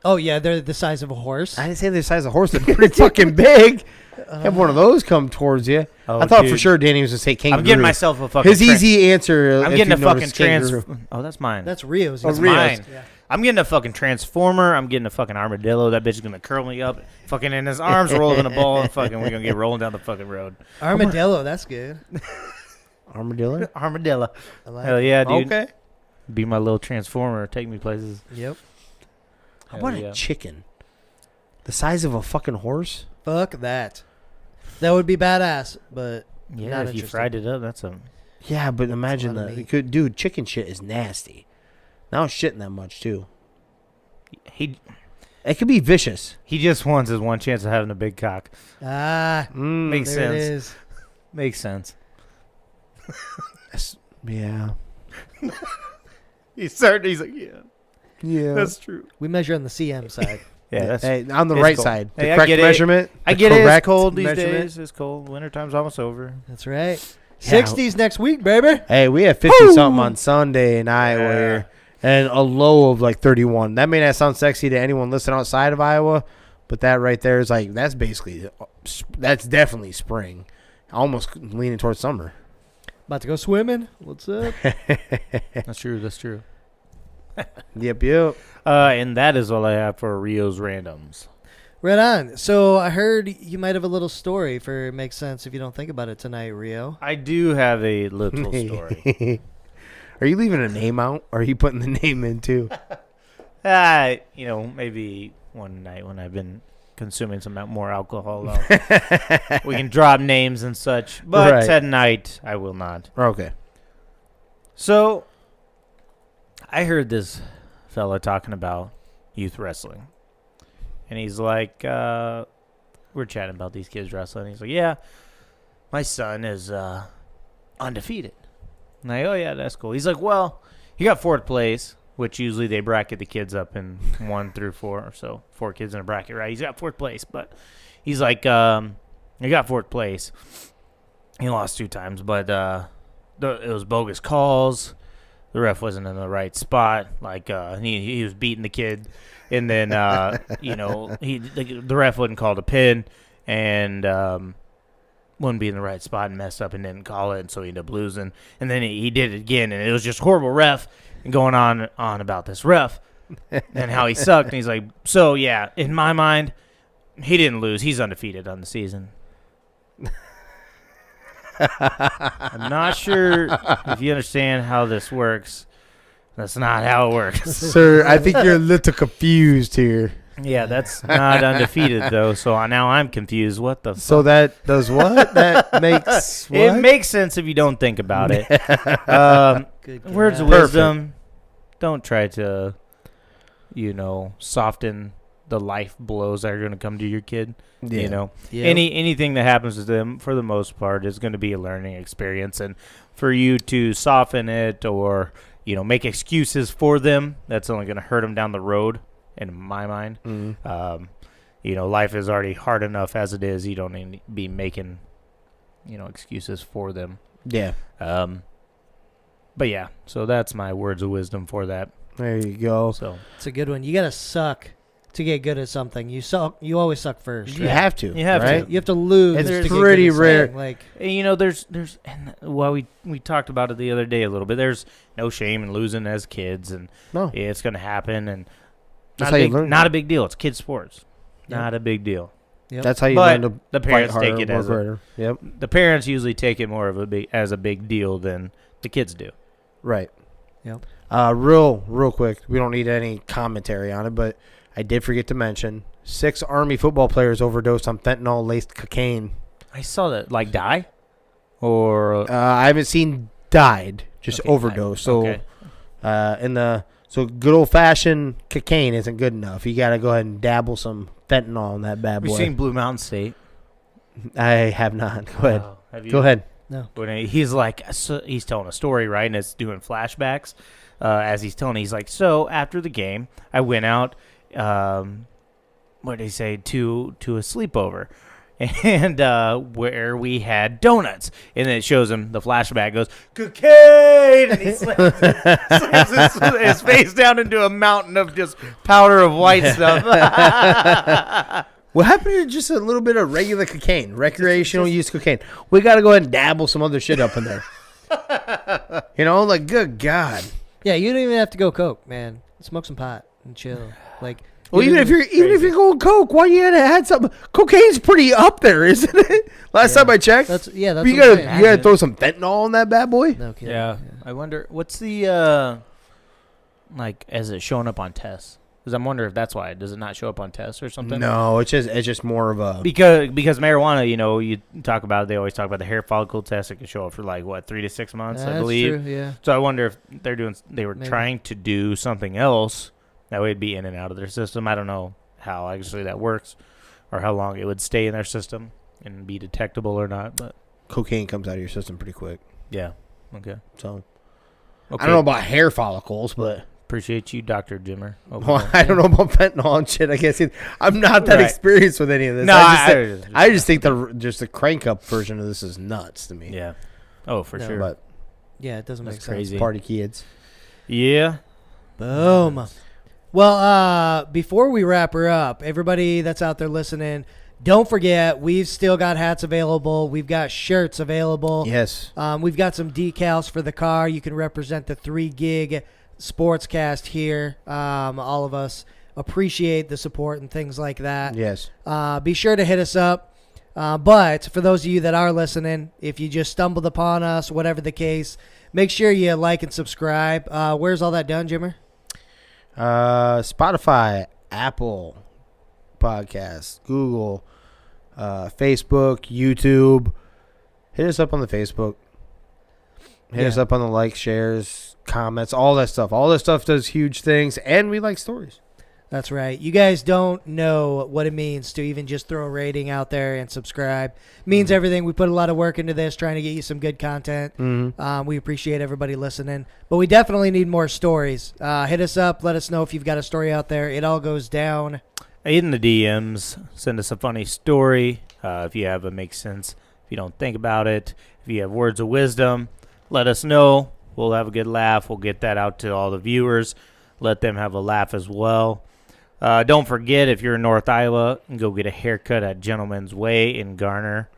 Oh yeah, they're the size of a horse. I didn't say they're the size of a horse. They're pretty fucking big. Have one of those come towards you. Oh, I thought for dude. sure Danny was going to say kangaroo. I'm getting myself a fucking. His easy answer. I'm if getting a you fucking noticed, kangaroo. Oh, that's mine. That's Rio's. That's Rio's. mine. Yeah. I'm getting a fucking transformer. I'm getting a fucking armadillo. That bitch is gonna curl me up, fucking in his arms, rolling a ball, and fucking we're gonna get rolling down the fucking road. Armadillo. That's good. Armadillo? Armadillo. I like Hell it. yeah, dude. Okay. Be my little transformer. Take me places. Yep. How about Hell yeah. a chicken? The size of a fucking horse? Fuck that. That would be badass, but Yeah, Not if you interested. fried it up, that's a. Yeah, but imagine lot of that. meat. You could, dude, chicken shit is nasty. Now it's shitting that much, too. He It could be vicious. just wants his one chance of having a big cock. Makes there it sense. is. Makes sense. Yeah. He's like, yeah, Yeah. that's true. We measure on the CM side. Yeah, that's. Hey, on the it's right cold. side. The Hey, I correct get it. measurement. I the get it. It's correct cold these measurement. days. It's cold. Wintertime's almost over. That's right. Yeah. 60s next week, baby. Hey, we had 50-something on Sunday in Iowa Yeah. here. And a low of like 31. That may not sound sexy to anyone listening outside of Iowa, but that right there is like, that's definitely spring. Almost leaning towards summer. About to go swimming. What's up? That's true. That's true. Yep. And that is all I have for Rio's randoms. Right on. So I heard you might have a little story for Makes Sense if you don't think about it tonight, Rio. I do have a little story. Are you leaving a name out, or are you putting the name in too? Maybe one night when I've been consuming some more alcohol. We can drop names and such, but tonight I will not. Okay. So I heard this fella talking about youth wrestling, and he's like, we're chatting about these kids wrestling. He's like, yeah, my son is undefeated. I'm like, oh yeah, that's cool. He's like, well, he got fourth place, which usually they bracket the kids up in 1 through 4, or so 4 kids in a bracket, right? He's got fourth place, but he's like, he got fourth place. He lost 2 times, but it was bogus calls. The ref wasn't in the right spot. Like he was beating the kid, and then the ref wouldn't call the pin, and wouldn't be in the right spot and messed up and didn't call it, and so he ended up losing. And then he did it again, and it was just horrible ref and going on about this ref and how he sucked. And he's like, so, yeah, in my mind, he didn't lose. He's undefeated on the season. I'm not sure if you understand how this works. That's not how it works. Sir, I think you're a little confused here. Yeah, that's not undefeated, though, so now I'm confused. What the fuck? So that does what? That makes what? It makes sense if you don't think about it. Words of wisdom. Don't try to, soften the life blows that are going to come to your kid. Yeah. Anything that happens to them, for the most part, is going to be a learning experience. And for you to soften it or, make excuses for them, that's only going to hurt them down the road. In my mind, life is already hard enough as it is. You don't need to be making, excuses for them. Yeah. But yeah, so that's my words of wisdom for that. There you go. So it's a good one. You gotta suck to get good at something. You always suck first. You have to. You have right? to. You have to lose. It's pretty rare. Like, there's we talked about it the other day a little bit. There's no shame in losing as kids, and it's going to happen, and. Not a big deal. It's kids' sports. Yep. Not a big deal. Yep. That's how you learn to the parents fight harder, take it work as harder. Yep. The parents usually take it more of a big deal than the kids do. Right. Yep. Real quick. We don't need any commentary on it, but I did forget to mention 6 Army football players overdosed on fentanyl-laced cocaine. I saw that. Like die, or I haven't seen died, just overdose. So, So good old-fashioned cocaine isn't good enough. You got to go ahead and dabble some fentanyl in that bad boy. We've seen Blue Mountain State. I have not. Go ahead. Have you? Go ahead. No. When he's telling a story, right, and it's doing flashbacks as he's telling. He's like, so after the game, I went out, what did he say, to a sleepover. And where we had donuts. And then it shows him, the flashback goes, cocaine! And he slams his face down into a mountain of just powder of white stuff. What happened to just a little bit of regular cocaine, recreational use cocaine? We got to go ahead and dabble some other shit up in there. Good God. Yeah, you don't even have to go coke, man. Smoke some pot and chill. Like... Well, even if you're going coke, why you gotta add something? Cocaine's pretty up there, isn't it? Last time I checked. That's you gotta throw some fentanyl on that bad boy. No kidding. Yeah. I wonder what's the is it showing up on tests? Because I'm wondering if that's why. Does it not show up on tests or something? No, it's just more of a because marijuana. You talk about it. They always talk about the hair follicle test. It can show up for 3 to 6 months, I believe. That's true, yeah. So I wonder if they were trying to do something else. That way it'd be in and out of their system. I don't know how actually that works or how long it would stay in their system and be detectable or not. But cocaine comes out of your system pretty quick. Yeah. Okay. So I don't know about hair follicles, but appreciate you, Dr. Jimmer. Well, I don't know about fentanyl and shit. I guess I'm not that experienced with any of this. No, I just think the crank up version of this is nuts to me. Yeah. Oh, for sure. But yeah, it doesn't make sense. Crazy. Party kids. Yeah. Boom. Well, before we wrap her up, everybody that's out there listening, don't forget, we've still got hats available. We've got shirts available. Yes. We've got some decals for the car. You can represent the 3 Gig Sportscast here. All of us appreciate the support and things like that. Yes. Be sure to hit us up. But for those of you that are listening, if you just stumbled upon us, whatever the case, make sure you like and subscribe. Where's all that done, Jimmer? Spotify, Apple, Podcasts, Google, Facebook, YouTube. Hit us up on the Facebook. Hit us up on the likes, shares, comments, all that stuff. All that stuff does huge things, and we like stories. That's right. You guys don't know what it means to even just throw a rating out there and subscribe. It means everything. We put a lot of work into this, trying to get you some good content. We appreciate everybody listening. But we definitely need more stories. Hit us up. Let us know if you've got a story out there. It all goes down. In the DMs, send us a funny story. If you have a makes sense, if you don't think about it, if you have words of wisdom, let us know. We'll have a good laugh. We'll get that out to all the viewers. Let them have a laugh as well. Don't forget, if you're in North Iowa, go get a haircut at Gentleman's Way in Garner.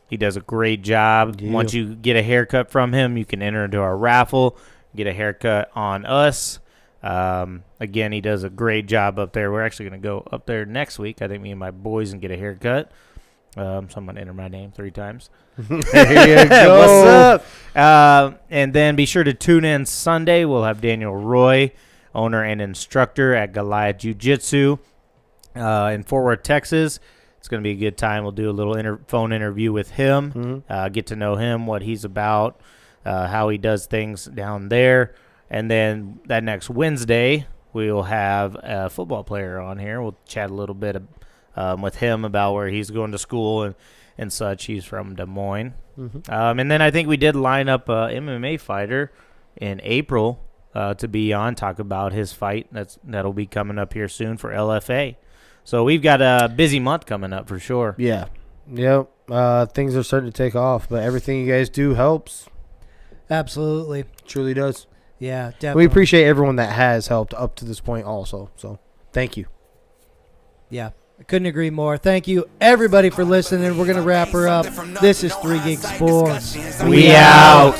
He does a great job. Yeah. Once you get a haircut from him, you can enter into our raffle, get a haircut on us. Again, he does a great job up there. We're actually going to go up there next week, I think, me and my boys, and get a haircut. So I'm going to enter my name 3 times. There you go. What's up? And then be sure to tune in Sunday. We'll have Daniel Roy, owner and instructor at Goliath Jiu-Jitsu in Fort Worth, Texas. It's going to be a good time. We'll do a little phone interview with him, get to know him, what he's about, how he does things down there. And then that next Wednesday, we'll have a football player on here. We'll chat a little bit with him about where he's going to school and such. He's from Des Moines. And then I think we did line up a MMA fighter in April to be on, talk about his fight. That'll be coming up here soon for LFA. So we've got a busy month coming up for sure. Yeah. Yep. Things are starting to take off, but everything you guys do helps. Absolutely. Truly does. Yeah, definitely. We appreciate everyone that has helped up to this point also. So thank you. Yeah. I couldn't agree more. Thank you, everybody, for listening. We're going to wrap her up. This is 3 Gig Sports. We out.